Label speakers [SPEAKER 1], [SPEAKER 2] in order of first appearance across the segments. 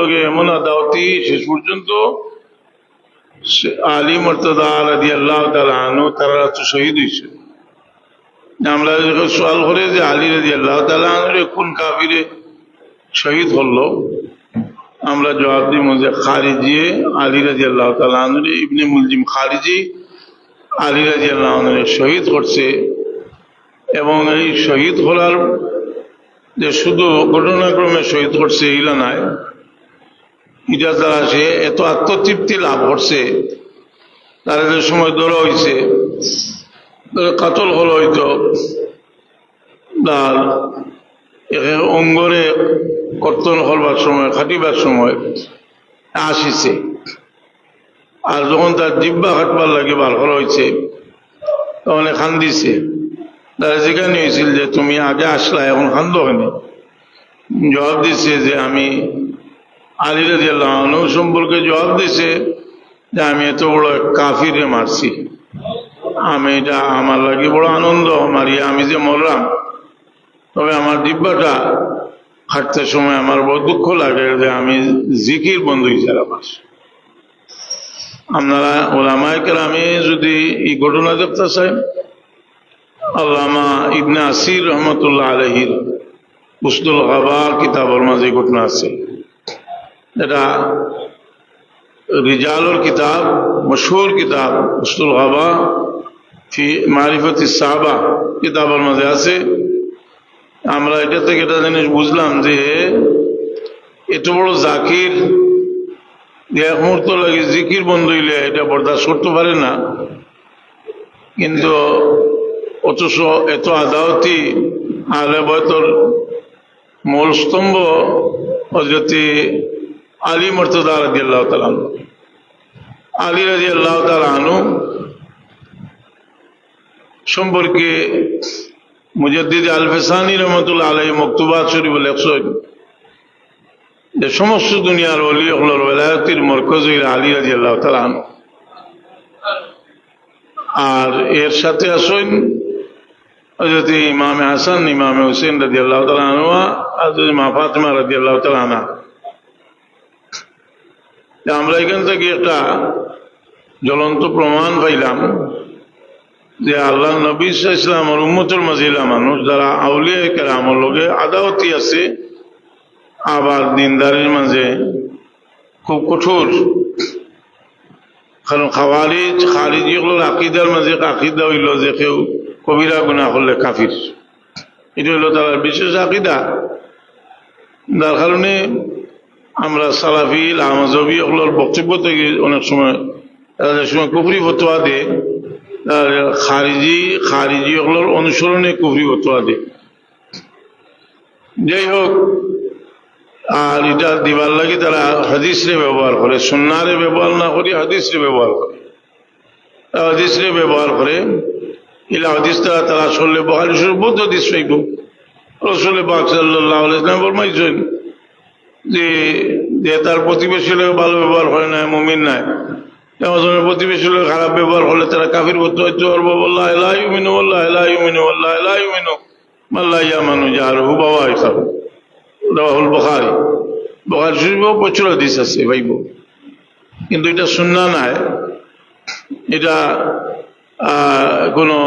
[SPEAKER 1] লোকে এমন আদাওতি শেষ পর্যন্ত আলী মুর্তজা রাদিয়াল্লাহু তাআলা আনহু তারা তো শহীদ হয়েছে। আমরা যখন সওয়াল করে যে আলী রাদিয়াল্লাহু তাআলা আনহু কোন কাফিরে শহীদ হলো, আমরা জবাব দিব যে খারিজি আলী রাদিয়াল্লাহু তাআলা আনহু ইবনে মুলজিম খারিজি আলী রাদিয়াল্লাহু আনহু শহীদ করছে। এবং এই শহীদ হওয়ার যে শুধু ঘটনাক্রমে শহীদ করছে এইলা নাই, এটা দ্বারা সে এত আত্মতৃপ্তি লাভ করছে, তারা যে সময় ধরা হয়েছে কাতল হল হইতো তার অঙ্গরে কর্তন করবার সময় খাটিবার সময় আসিছে, আর যখন তার জিব্বা কাটবার লাগে বার করা হয়েছে তখন খান্দিছে। তারা যেখানে হয়েছিল যে তুমি আগে আসলা এখন খান্দ হয়নি, জবাব দিছে যে আমি আলী রাদিয়াল্লাহু আনহু সম্পর্কে জবাব দিছে যে আমি এত বড় কাফিরে মারছি, আমি এটা আমার লাগে বড় আনন্দ মারিয়া আমি যে মরলাম, তবে আমার ডিব্বাটা হাঁটতে সময় আমার বড় দুঃখ লাগে যে আমি জিকির বন্ধু হিসেবে আমার। আপনারা ওলামায়ে কেরামে যদি এই ঘটনা দেখতে চাই, আল্লামা ইবনে আসির রহমতুল্লাহ আলাইহির উসদুল গাবা কিতাবের মাঝে ঘটনা আছে। এটা রিজালুল কিতাব, মশহুর কিতাব উসদুল গাবা ফি মারিফাতি সাহাবা কিতাবের মাঝে আছে। আমরা এটা থেকে একটা জিনিস বুঝলাম যে এত বড় জাকির এক মুহূর্ত লাগে জিকির বন্ধ হইলে এটা বরদাস্ত করতে পারে না, কিন্তু অথচ এত আদাওতি আহলে বয়তর মূল স্তম্ভ হযরত আলী মুর্তজা রাদিয়াল্লাহু তাআলা আনহু। আলী রাদিয়াল্লাহু তাআলা আনহু সম্পর্কে মুজাদ্দিদ আল-ফিসানি রহমাতুল্লাহ আলাইহি মকতুবাত শরীফে লেখছেন যে সমস্ত দুনিয়ার ওলি হলোর ওলায়াতের মরকজ হইল আলী রাদিয়াল্লাহু তাআলা আনহু। আর এর সাথে আসেন হযরত ইমাম হাসান, ইমাম হুসেন রাদিয়াল্লাহু তাআলা আনহু, আর মা ফাতিমা রাদিয়াল্লাহু তাআলা আনহা। আমরা এখান থেকে একটা জ্বলন্ত প্রমাণ পাইলাম যে আল্লাহ নবী সাল্লাল্লাহু আলাইহি ওয়াসাল্লামের উম্মতের মাঝিলা মানুষ যারা আউলিয়া কেরামের লগে আদাওতি আছে, আবার দিনদারির মাঝে খুব কঠোর। কারণ খারিজি হল আকিদার মাঝে আকিদা হইল যে কেউ কবিরা গুনাহ করলে কাফির, এটা হইল তার বিশেষ আকিদা। যার কারণে আমরা সালাফি আহমদী হলোর বক্তব্য থেকে অনেক সময় তাদের সময় কুফরি ফতোয়া দেয়, খারিজি হলোর অনুসরণে কুফরি ফতোয়া দেয়। যাই হোক, আর এটা দিবার লাগে তারা হাদিসরে ব্যবহার করে, সুন্নাহরে ব্যবহার না করে হাদিসরে ব্যবহার করে। হাদিসরে ব্যবহার করে ইলা হাদিস দ্বারা তারা আসলে বুখারী শরীফ বহুত হাদিস পাইব। রাসূল পাক সাল্লাল্লাহু আলাইহি ওয়াসাল্লাম ফরমাইছেন যে তার প্রতিবেশী লোক ভালো ব্যবহার করে না মুমিন নাই, আমাদের প্রতিবেশী লোক খারাপ ব্যবহার করলে তারা কাফির হইতে পারবো। ওয়াল্লাহি লা ইউমিনু, ওয়াল্লাহি লা ইউমিনু, ওয়াল্লাহি লা ইউমিনু মান লা ইয়ামানু জারহু বাওয়াইসাহু। রাওয়াহুল বুখারী। বুখারী শরীফে প্রচুর হাদিস আছে ভাইব, কিন্তু এটা সুন্নাহ নাই, এটা কোনো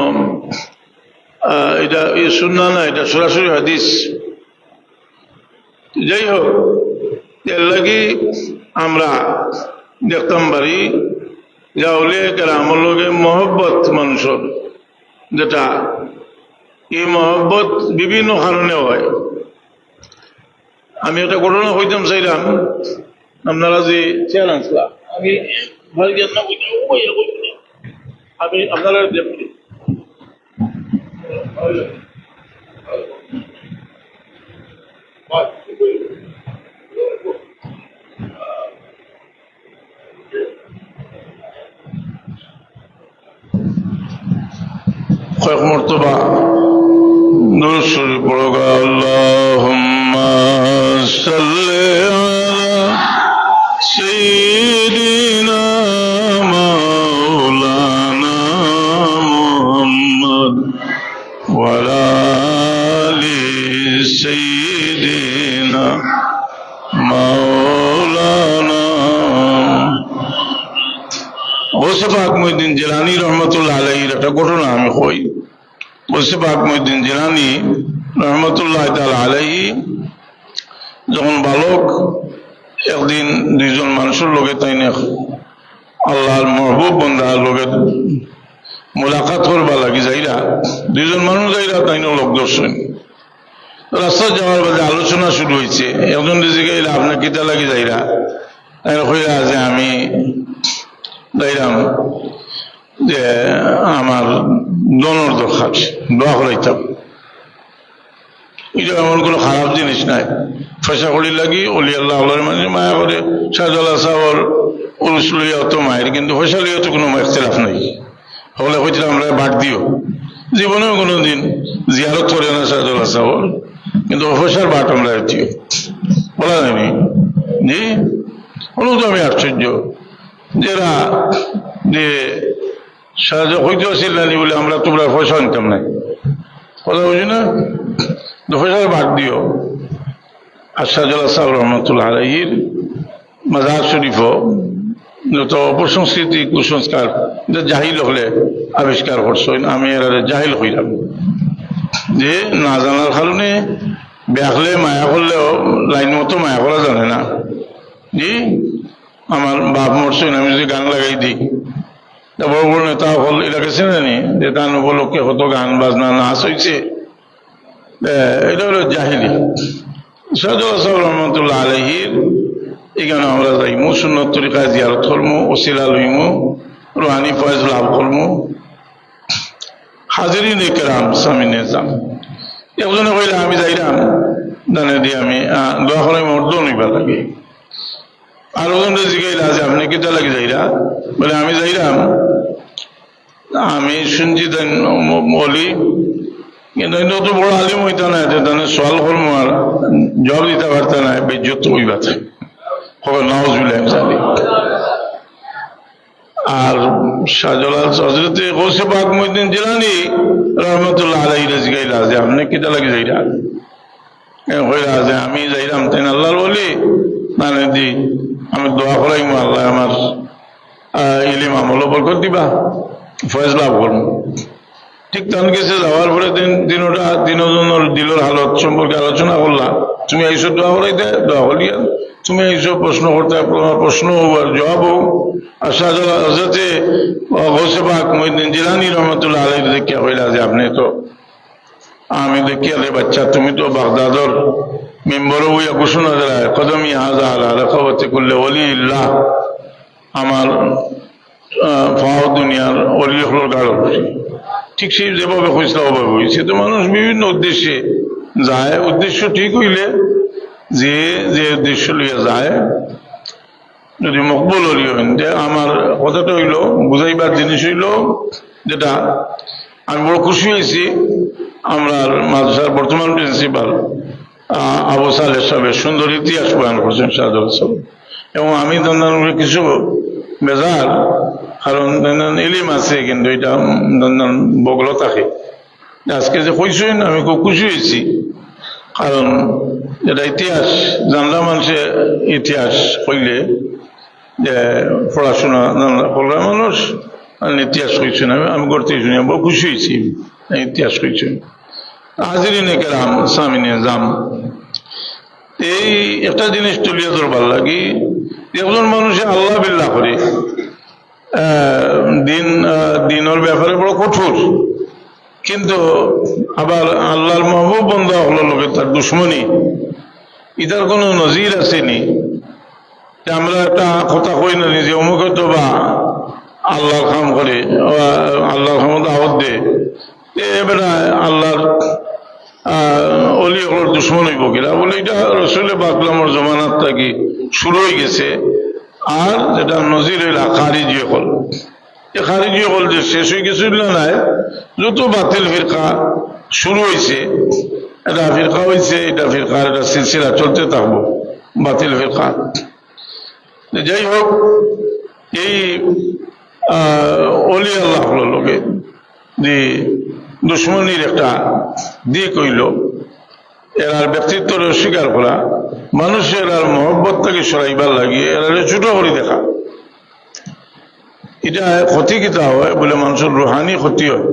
[SPEAKER 1] এটা সুন্নাহ না, এটা সরাসরি হাদিস। যাই হোক, এর লাগি আমরা দেখতাম পারি যে আউলিয়া কেরামের লগে মহব্বত মানুষের, যেটা এই মহব্বত বিভিন্ন কারণে হয়। আমি একটা ঘটনা কইতাম চাইলাম, আপনারা যে চেয়ার আনছিলা আমি আপনারা কয়েক মর্তবা দুরূদ শরীফ পড়ো, আল্লাহুম্মা সাল্লি আলা সাইয়্যিদিনা মাওলানা মুহাম্মদ ওয়া আলা আলি সাইয়্যিদিনা মাওলানা গৌসে পাক মহিউদ্দিন জিলানী রহমতুল্লাহ আলাইহির একটা ঘটনা আমি কই। গৌসে পাক মহিউদ্দিন জিলানী রহমতুল্লাহ তাআলা আলাইহি যখন বালক একদিন দুইজন মানুষের লগে তাইনে আল্লাহর মহবুব বন্দার লগে মোলাকাত করবা লাগি যাইরা, দুইজন মানুষ যাইরা তাইনে লোক দর্শন রাস্তা যাওয়ার বাদে আলোচনা শুরু হয়েছে। একজন জিজ্ঞাসা আপনার কিতা লাগি যাইরা, তাই কইরা যে আমি যাইরাম যে আমার দনের দরকার, দোয়া করাইতাম। এটা এমন কোনো খারাপ জিনিস নাই, পয়সা করি লাগি অলি আল্লাহ মানে মায়া করে শাহজালাল সাহর উরুস লইয়া অত মায়ের, কিন্তু পয়সা লইয়া তো কোনো ইখতিলাফ নাই। হলে হইতে আমরা বাদ দিও, জীবনেও কোনো দিন জিয়ারত করে না শাহজালাল সাহর, কিন্তু পয়সার বাট আমরা দিও বলা যায়নি। জি হলো তো আমি আশ্চর্য যারা যে সাহায্য হইতে আসিল না বলে আমরা তোমরা পয়সা আনতাম না, কথা বুঝি না, পয়সার বাদ দিও। আর শাহজালাল সাহেব রহমতুল্লাহ আলাইহির মাজার শরীফও যত অপসংস্কৃতি কুসংস্কার জাহিল হলে আবিষ্কার করছেন, আমি এর জাহিল হইলাম যে না জানার কারণে ব্যাখলে মায়া করলেও লাইন মতো মায়া করা জানে না। জি আমার বাপ মরছেন, আমি যদি গান লাগাই দিই, বড় বড় নেতা হল এটাকে চেনে নি যে তার উপলক্ষে কত গান বাজনা নাচ হয়েছে, এটা হলো জাহিলি। শাহজালাল সাহেব রহমতুল্লাহ আলাইহির এখানে আমরা যাইমু, সুন্নত তরিকায় জিয়ারত করমু, ওসিলা লইমু, রুহানি ফয়েজ লাভ করমু। হাজিরিন কেরাম সামিনে যাম, একজনে কইলে আমি যাইলাম জানে দিয়ে আমি দোয়া করে মর্দ নিবার লাগে। আর ওজনে জিগাইলা যে আপনি কিতা লাগে যাইরা, বলে আমি যাইলাম, আমি শুনছি তাই বলি, কিন্তু অত বড় আলিম হইতা না, তাহলে সোয়াল করবো আর জবাব দিতে পারতে না, বেজ্জত হইবা নওয়াজুবিল্লাহ জানি। আর শাহজালাল হযরতে গৌসে পাক মহিউদ্দিন জিলানী রহমতুল্লাহ আলাইহি জিগাইলা যে আপনি কিতা লাগে যাইরা, কইরা যে আমি যাইলাম তাই আল্লাহর ওলি মানে দি আমি দোয়া করাইমু আল্লাহ আমার ইলিম আমল বরকত দিবা, ফয়েজ লাভ করবো। ঠিক তখন গেছে যাওয়ার পরে দিনজনের দিলের হালত সম্পর্কে আলোচনা করলাম। তুমি এইসব দোয়া করাইতে, দোয়া করিয়া তুমি এইসব প্রশ্ন করতে, প্রশ্ন আর জবাব হোক। আর শাহজালাল হযরতে গৌসে পাক মহিউদ্দিন জিলানী রহমতুল্লাহ আলাইহি দেখিয়া কইলা যে আপনি তো, আমি দেখিয়া রে বাচ্চা তুমি তো বাগদাদর মেম্বরও হইয়া ঘোষণা দেয় কদমি হাজা আলা রাকাবাতি কুল্লি ওলিল্লাহ, আমার ফাও দুনিয়ার অলি হলোর গাড়। ঠিক সেই যেভাবে হয়েছিল অভাবে হয়েছে, তো মানুষ বিভিন্ন উদ্দেশ্যে যায়, উদ্দেশ্য ঠিক হইলে যে যে উদ্দেশ্য লইয়া যায় যদি মকবুল হলি হইন। যে আমার কথাটা হইল বুঝাইবার জিনিস হইল যেটা আমি বড় খুশি হয়েছি, আমরা মাদ্রাসার বর্তমান প্রিন্সিপাল আবু সালেহ সাহেবের সুন্দর ইতিহাস বয়ান করছেন শাহজালাল সাহেব, এবং আমি দান্দান কিছু বেজার, কারণ ইলিম আছে কিন্তু এটা দান্দান বগল থাকে। আজকে যে কইছেন আমি খুব খুশি হয়েছি, কারণ যেটা ইতিহাস জানলা মানুষের ইতিহাস কইলে যে পড়াশোনা জানলা মানুষ ইতিহাস কইছেন, আমি করতে শুনি বড় খুশি হয়েছি ইতিহাস কইছেন। হাজিরিনে কেরাম সামিনে যাম, এই একটা জিনিস তুলিয়া ধরবার লাগি, একজন মানুষে আল্লাহ বিল্লাহ করে দিনের ব্যাপারে বড় কঠোর, কিন্তু আবার আল্লাহর মাহবুব বান্দা হলো লোকে তার দুশ্মনী, ইটার কোনো নজির আসেনি। আমরা একটা কথা কই না যে অমুক তো বা আল্লাহর কাম করে, আল্লাহর ক্ষমতা আওয়াজ দে, এবারে আল্লাহর অলি হলোর দুশ্মন হইব কিনা বলে, এটা রসুল পাকলামর জমানাত থাকি শুরু হয়ে গেছে। আর যেটা নজির হইল খারিজি হল, এ খারিজি হল যে শেষ হয়ে গেছিল না নাই, যত বাতিল ফিরকা শুরু হয়েছে, এটা ফিরকা হয়েছে, এটা ফিরকার একটা সিলসিলা চলতে থাকবো বাতিল ফিরকা। যাই হোক, এই অলি আল্লাহ হল লোকে যে দুশ্মনীর একটা দিক হইল এরার ব্যক্তিত্বের অস্বীকার করা, মানুষের আর মহব্বত থেকে সরাইবার লাগিয়ে এরা ছোট করে দেখা। এটা ক্ষতি কিতা হয় বলে মানুষের রুহানি ক্ষতি হয়,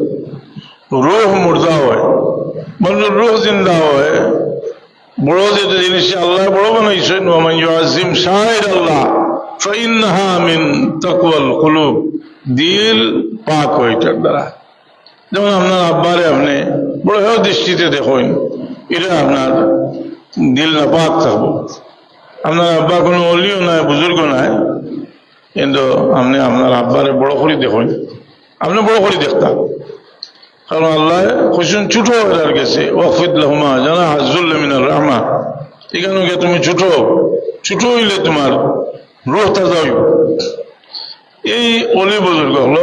[SPEAKER 1] রুহ মুর্দা হয়, মানুষের রুহ জিন্দা হয়। বড় যেটা জিনিস আল্লাহ বড় বানাইছেন, ওয়ামান ইউআযিম শাআইর আল্লাহ ফাইন্নাহা মিন তাকওয়াল কুলুব, দিল পাক হয় এটার দ্বারা। যেমন আপনার আব্বারে আপনি বড় দৃষ্টিতে দেখেন, এটা আপনার দিল না পাক থাকবো। আপনার আব্বা কোনো অলিও নাই, বুজুর্গ নাই, কিন্তু আপনি আপনার আব্বারে বড় করে দেখেন, আপনি বড় করে দেখতাম। কারণ আল্লাহ খুশন ছোট হয়ে গেছে, ওয়াকফিদ লাহুমা জানাহা যুল্লি মিনার রাহমা, এখানে তুমি ছোট হইলে তোমার রূহ তাজা হইব। এই অলি বুজুর্গ হল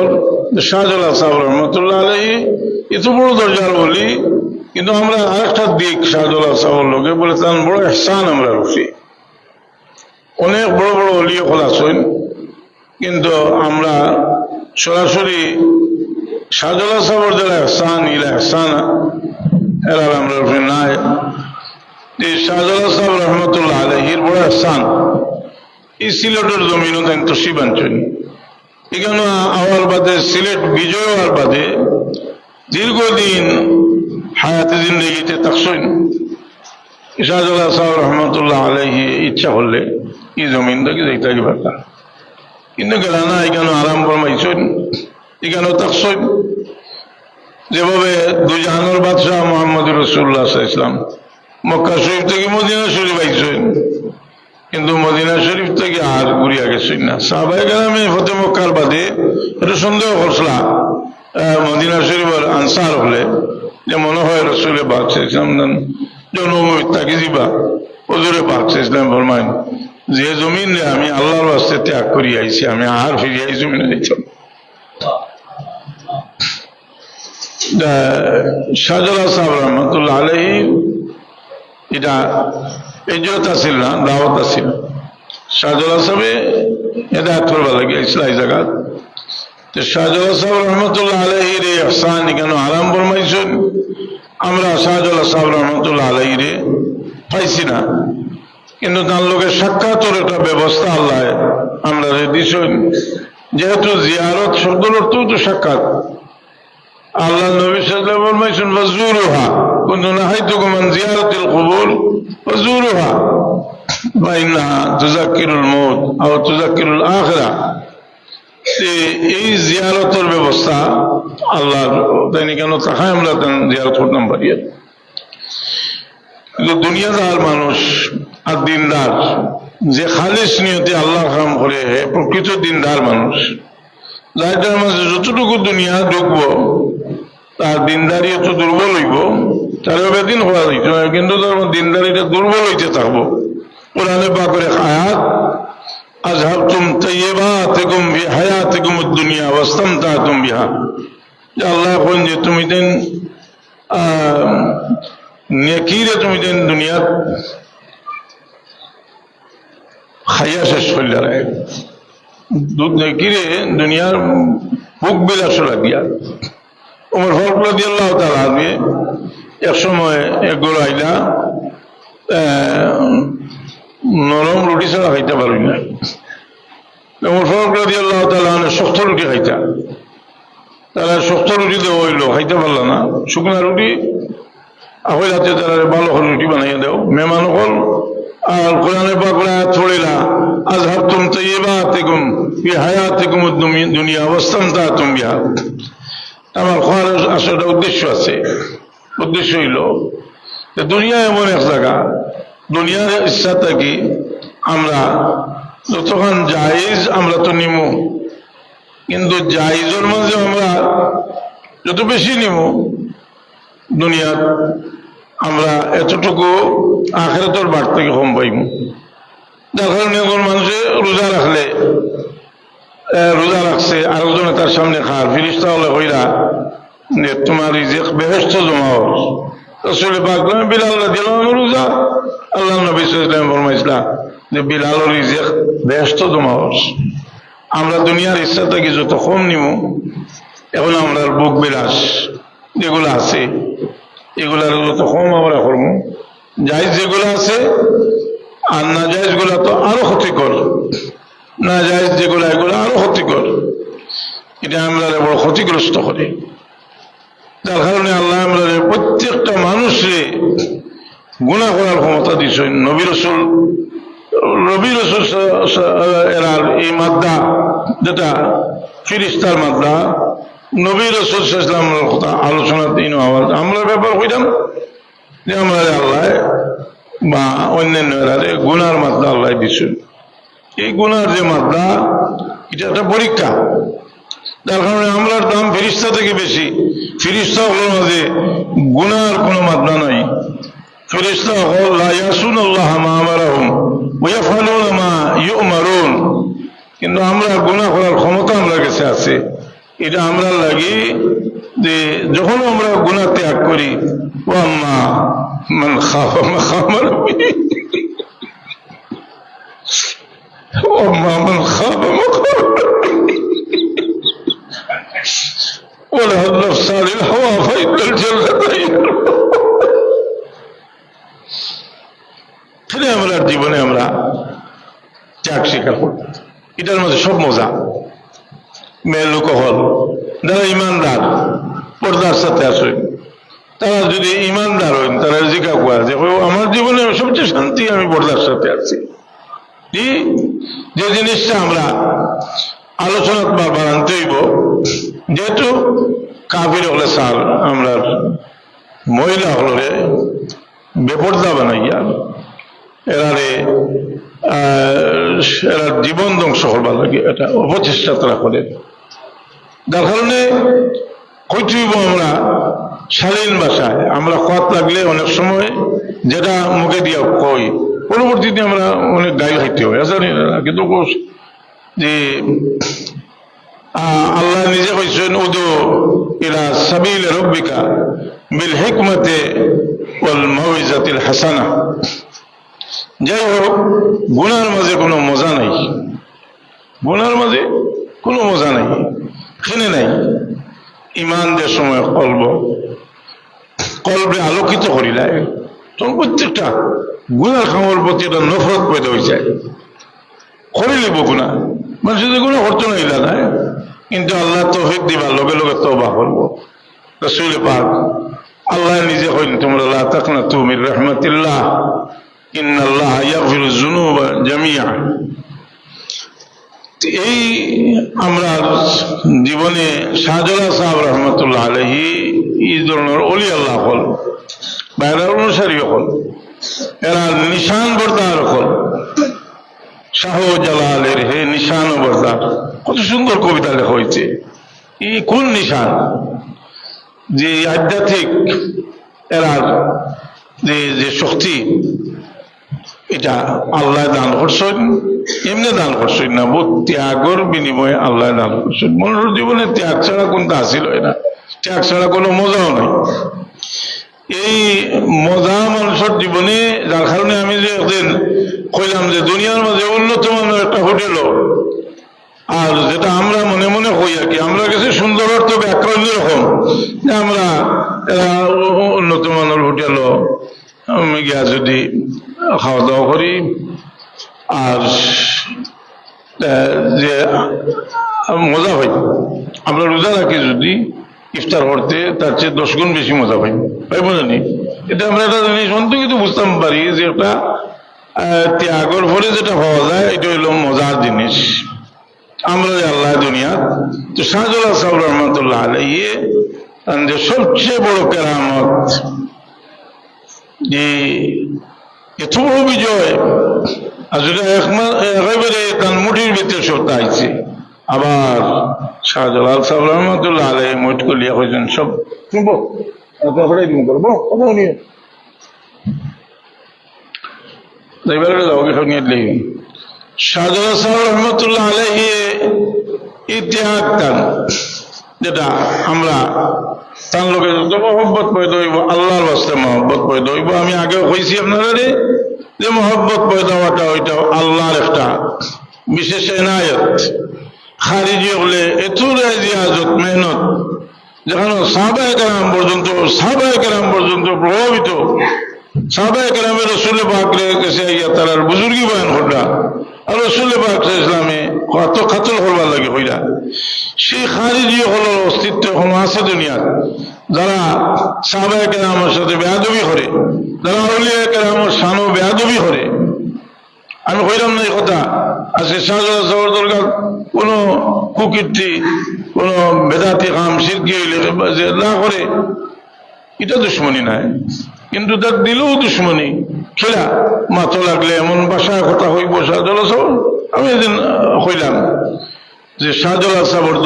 [SPEAKER 1] শাহজালাল সাহেব রহমতুল্লাহ আলাইহি, এত বড় দরজার অলি, কিন্তু আমরা আরেকটা দিক শাহজালাল সাহেবের লোকে বলে তার বড় ইহসান আমরা রুখি। অনেক বড় বড় অলি হল আছেন, কিন্তু আমরা সরাসরি শাহজালাল সাহেবের যারা ইহসান ইহসান এরা আমরা রুখি নাই। এই শাহজালাল সাহেব রহমতুল্লাহ আলাইহির বড় ইহসান, এই সিলেটের জমিনও দেন তো শিবাঞ্চল, এখানে আওয়ার বাদে সিলেট বিজয় হওয়ার বাদে দীর্ঘদিন হায়াতে জিন্দগিতে থাকছেন। শাহজালাল সাহেব রহমতুল্লাহ আলাইহি ইচ্ছা হলে এই জমিন থেকে দেখতে পারতাম, কিন্তু গেল না, এখানে আরাম ফরমাইছেন, এখানেও থাকছেন। যেভাবে দুই জাহানের বাদশাহ মোহাম্মদ রাসূলুল্লাহ সাল্লাল্লাহু আলাইহি ওয়াসাল্লাম মক্কা শরীফ থেকে মদিনা শরীফ আইছেন, কিন্তু মদিনা শরীফ থেকে আর ঘুরিয়া গেছেন না। সাহাবায়ে কেরামে ফতে মক্কার বাদে একটু সন্দেহ করছিল মদিনা শরীফের আনসার হলে, যে মনে হয় রাসূলে পাক সাল্লাল্লাহু আলাইহি ওয়াসাল্লাম জন্মভূমি তাকে দিবা। হুজুরে পাক সাল্লাল্লাহু আলাইহি ওয়াসাল্লাম ফরমায়েন, যে জমিন আমি আল্লাহর ওয়াস্তে ত্যাগ করি আইছি, আমি আর ফিরিয়ে এই জমিনে যাইতাম। শাহজালাল সাহেব রহমতুল্লাহ আলাইহি এটা ইজরত আছিল না, দাওয়াত আছিল। শাহজালাল সাহেবে হেদায়েত করবার লাগে ইসলামী জায়গা। তো শাহজালাল সাহেব রহমতুল্লাহ আলাইহির ইহসান এখানে আরাম ফরমাইছেন, আমরা শাহজালাল সাহেব রহমতুল্লাহ আলাইহিরে পাইছি না, কিন্তু তার লোকের সাক্ষাতের একটা ব্যবস্থা আল্লাহ আমরা দিছেন। যেহেতু জিয়ারত শব্দের অর্থ তো সাক্ষাৎ, আল্লাহ নবী সাল্লাল্লাহু আলাইহি ওয়াসাল্লাম ফরমাইছেন ফাজুরুহা কুনতু নাহাইতুকুম আন জিয়ারাতিল কুবুর ফাজুরুহা ওয়া ইন্নাহা তুযাক্কিরুল মাউত আও তুযাক্কিরুল আখিরাহ। এই জিয়ারতের ব্যবস্থা আল্লাহর, তাই কেন তাহাই আমরা জিয়ারত করতাম পারি। কিন্তু দুনিয়াদার মানুষ আর দিনদার, যে খালিস নিয়তে আল্লাহ কাম করে প্রকৃত দিনদার মানুষ, যার মাঝে যতটুকু দুনিয়া ঢুকবো তার দিনদারি এত দুর্বল হইব, তার বেদিন হওয়া যাইত না, কিন্তু তার দিনদারিটা দুর্বল হইতে থাকবো। কোরআনে পাকের আয়াত, আযহাবতুম তাইয়্যিবাতিকুম ফি হায়াতিকুমুদ দুনিয়া ওয়াস্তামতাতুম বিহা, যে আল্লাহ বলেন যে তুমি দেন নেকিরে তুমি দেন দুনিয়া খাইয়া শেষ করলে রায়, দুধ নেকিরে দুনিয়ার ভোগ বিলাস লাগিয়া। ওমর ফারুক রাদিয়াল্লাহু তাআলা আনহু এক সময় এক গরু আইলা নরম রুটি ছাড়া খাইতে পারি না। ওমর ফারুক রাদিয়াল্লাহু তাআলা আনহু শক্ত রুটি খাইতা, তারা শক্ত রুটি দেওয়া হইলো, খাইতে পারল না। শুকনা রুটি আহল হাতে তারা ভালো হল রুটি বানাইয়া দেও মেহমান হল। আর কোরআনে পাক আয়াত পড়িলা, আযহাবতুম তাইয়্যিবাতিকুম ফি হায়াতিকুমুদ দুনিয়া ওয়াস্তামতাতুম বিহা। আমার খাওয়ার আসলে উদ্দেশ্য আছে, উদ্দেশ্য হইল দুনিয়া এমন এক জায়গা, দুনিয়ার ইচ্ছা থাকি আমরা যতক্ষণ জায়েজ আমরা তো নিমু, কিন্তু জায়েজের মাঝে আমরা যত বেশি নিমু দুনিয়ার, আমরা এতটুকু আখিরাতের বাট থেকে কম পাইমু। যার কারণে এখন মানুষে রোজা রাখলে, রোজা রাখছে আরেকজনে তার সামনে খার, ফিরিস্তা হলে হইরা যে তোমার রিজিক বেহেশত জমা হল। রাসূল পাক বিলাল রাদিয়াল্লাহু আনহু রোজা, আল্লাহ নবী সাল্লাল্লাহু আলাইহি ওয়াসাল্লাম ফরমাইছিলেন যে বিলালের রিজিক বেহেশত জমা হল। আমরা দুনিয়ার ইচ্ছা থেকে যত কম নিমু, এখন আমরা বুক বিলাস যেগুলো আছে এগুলার যত কম আমরা করবো, জায়েজ যেগুলো আছে, আর না জায়েজ গুলা তো আরো ক্ষতিকর, না জায়েজ যেগুলো এগুলো আরো ক্ষতিকর। এটা আমরা বড় ক্ষতিগ্রস্ত করে। যার কারণে আল্লাহ আমরা প্রত্যেকটা মানুষরে গুনাহ করার ক্ষমতা দিচ্ছেন। নবী রসুল এরার এই মাদ্দা যেটা ফিরিস্তার মাদ্দা, নবী রসুল ইসলামের কথা আলোচনা দিন আওয়াজ আমরা ব্যাপার হইলাম যে আমরা আল্লাহ বা অন্যান্য এরারে গুনার মাদ্দা আল্লাহ দিচ্ছেন। এই গুনার যে মাদ্দা এটা একটা পরীক্ষা, যার কারণে আমরার দাম ফিরিস্তা থেকে বেশি। ফিরিস্তা হল মাঝে গুনার কোনো মাদ্দা নাই। ফিরিস্তা হল লা ইয়াসুনাল্লাহ মা আমারাহুম ওয়া ইয়াফআলুনা মা ইউমারুন। কিন্তু আমরা গুনাহ করার ক্ষমতা আমরা কাছে আছে। এটা আমরা লাগি যে যখন আমরা গুনাহ ত্যাগ করি, ও আম্মা মান খাফা মাকাম রাব্বিহি ও আম্মা মান খাফা মাকাম ونهى النفس عن الهوى فإن الجنة هي المأوى। আমরা জীবনে আমরা ত্যাগ স্বীকার করি, এটার মধ্যে সব মজা। মেয়ের লোক হল যারা ইমানদার পর্দার সাথে আসেন, তারা যদি ইমানদার হন তারা জিজ্ঞাসা করে যে আমার জীবনে সবচেয়ে শান্তি আমি পর্দার সাথে আছি। যে জিনিসটা আমরা আলোচনা বারবার আনতে হইব, যেহেতু কাফির হলে সার আমরা মহিলা হলরে বেপর্দা বানাইয়া এরারে এরা জীবন ধ্বংস করবার লাগে এটা অপচেষ্টা তারা করে। যার কারণে কইব আমরা শালীন ভাষায় আমরা খত লাগলে অনেক সময় যেটা মুখে দিয়া কই, পরবর্তীতে আমরা অনেক গাইল খাইতে হয় জানি না। কিন্তু যে আল্লাহ নিজে কইছেন উদু ইলা সাবিল রাব্বিকা বিল হিকমতি ওয়াল মাউইজাতিল হাসানা। যাই হোক, গুনার মাঝে কোনো মজা নাই, গুনার মাঝে কোনো মজা নাই, খেনে নাই। ইমান যে সময় কলবে আলোকিত করিলায় তখন প্রত্যেকটা গুনার খামর প্রতি একটা নফরত পয়দা হয়ে যায়। করে লিব গুণা, মানুষ যদি গুণা করতে নইলা নাই, কিন্তু আল্লাহ তৌফিক দিবা লগে লগে তওবা করবো। রাসূল পাক আল্লাহ নিজে কইন তোমরা লা তাকনাতু মির রাহমাতিল্লাহ ইন্নাল্লাহ ইয়াগফিরুয যুনুবা জামিআ। এই আমরা জীবনে শাহজালাল সাহেব রহমতুল্লাহ আলাইহি এই ধরনের অলি আল্লাহ হল বাইরের অনুসারী হল, এরা নিশান বরদার হল। শাহজালালের হে নিশান ও বরদার, কত সুন্দর কবিতা লেখা হয়েছে। এই কোন নিশান? যে আধ্যাত্মিক এরার যে শক্তি, এটা আল্লাহ দান করছেন, এমনি দান করছেন না, বহু ত্যাগর বিনিময়ে আল্লাহ দান করছেন। মানুষের জীবনে ত্যাগ ছাড়া কোনটা আসিল না, ত্যাগ ছাড়া কোনো মজাও নাই। এই মজা মানুষের জীবনে, যার কারণে আমি যে একদিন কইলাম যে দুনিয়ার মাঝে উন্নত মানের একটা হোটেল, আর যেটা আমরা মনে মনে কই আর কি, আমরা কাছে সুন্দর অর্থ ব্যাখ্যা এরকম যে আমরা উন্নত মানের হোটেল আমি গিয়া যদি খাওয়া দাওয়া করি, আর যে মজা পাই, আমরা রোজা রাখি যদি ইফতার করতে তার চেয়ে 10 গুণ বেশি মজা পাই, পাইব জানি। এটা আমরা একটা জিনিস অন্তর্গত বুঝতাম পারি যে একটা ত্যাগর পরে যেটা পাওয়া যায় এটা হইল মজার জিনিস। আমরা যে আল্লাহ দুনিয়া তো শাহজালাল সাহেব রহমতুল্লাহ আলাইহি যে সবচেয়ে বড় কেরামত, যে এত বড় বিজয়, আর যেটা একেবারে তার মুঠির ভিতরে সত্য আইছে। আবার শাহজালাল সাহেব রহমতুল্লাহ আলাইহি মুঠ কলিয়া হয়েছেন সব শুনবো করবো শাহজালাল সাহেব রহমতুল্লাহ আলাইহি ইতিহাস তান, যেটা আমরা তার লোকের যত মহব্বত পয়দা হইব আল্লাহর বাস্তে মহব্বত পয়দা হইব। আমি আগেও কইছি আপনারা যে মহব্বত পয়দা হওয়াটা ওইটা আল্লাহর একটা বিশেষ এনায়ত। খারিজি হলে এত রিয়াজত মেহনত, যেখানে সাহাবায়ে কেরাম পর্যন্ত প্রভাবিত, সাহাবায়ে কেরামের রাসূল পাক রে কাছে আইয়া তারার বুজুর্গি বয়ান করলা, আর রাসূল পাক ইসলামে কত কাতল করবার লাগে হইরা সেই খারিজি হলোর অস্তিত্ব এখন আছে দুনিয়ার, যারা সাহাবায়ে কেরামের সাথে বেয়াদবি করে, যারা আউলিয়া কেরামের শানও বেয়াদবি করে। আমি কইলাম না এই কথা, আজকে শাহজালাল সাহেবের দরকার কোনো কুকীর্তি, কোনো বেদাতি কাম শিরকি যে না করে, এটা দুশ্মনী নাই, কিন্তু তার দিলেও দুশ্মনী খেলা মাথা লাগলে এমন বাসায় কথা হইব শাহজালাল সাহেব। আমি এদিন কইলাম যে শাহজালাল সাহেবের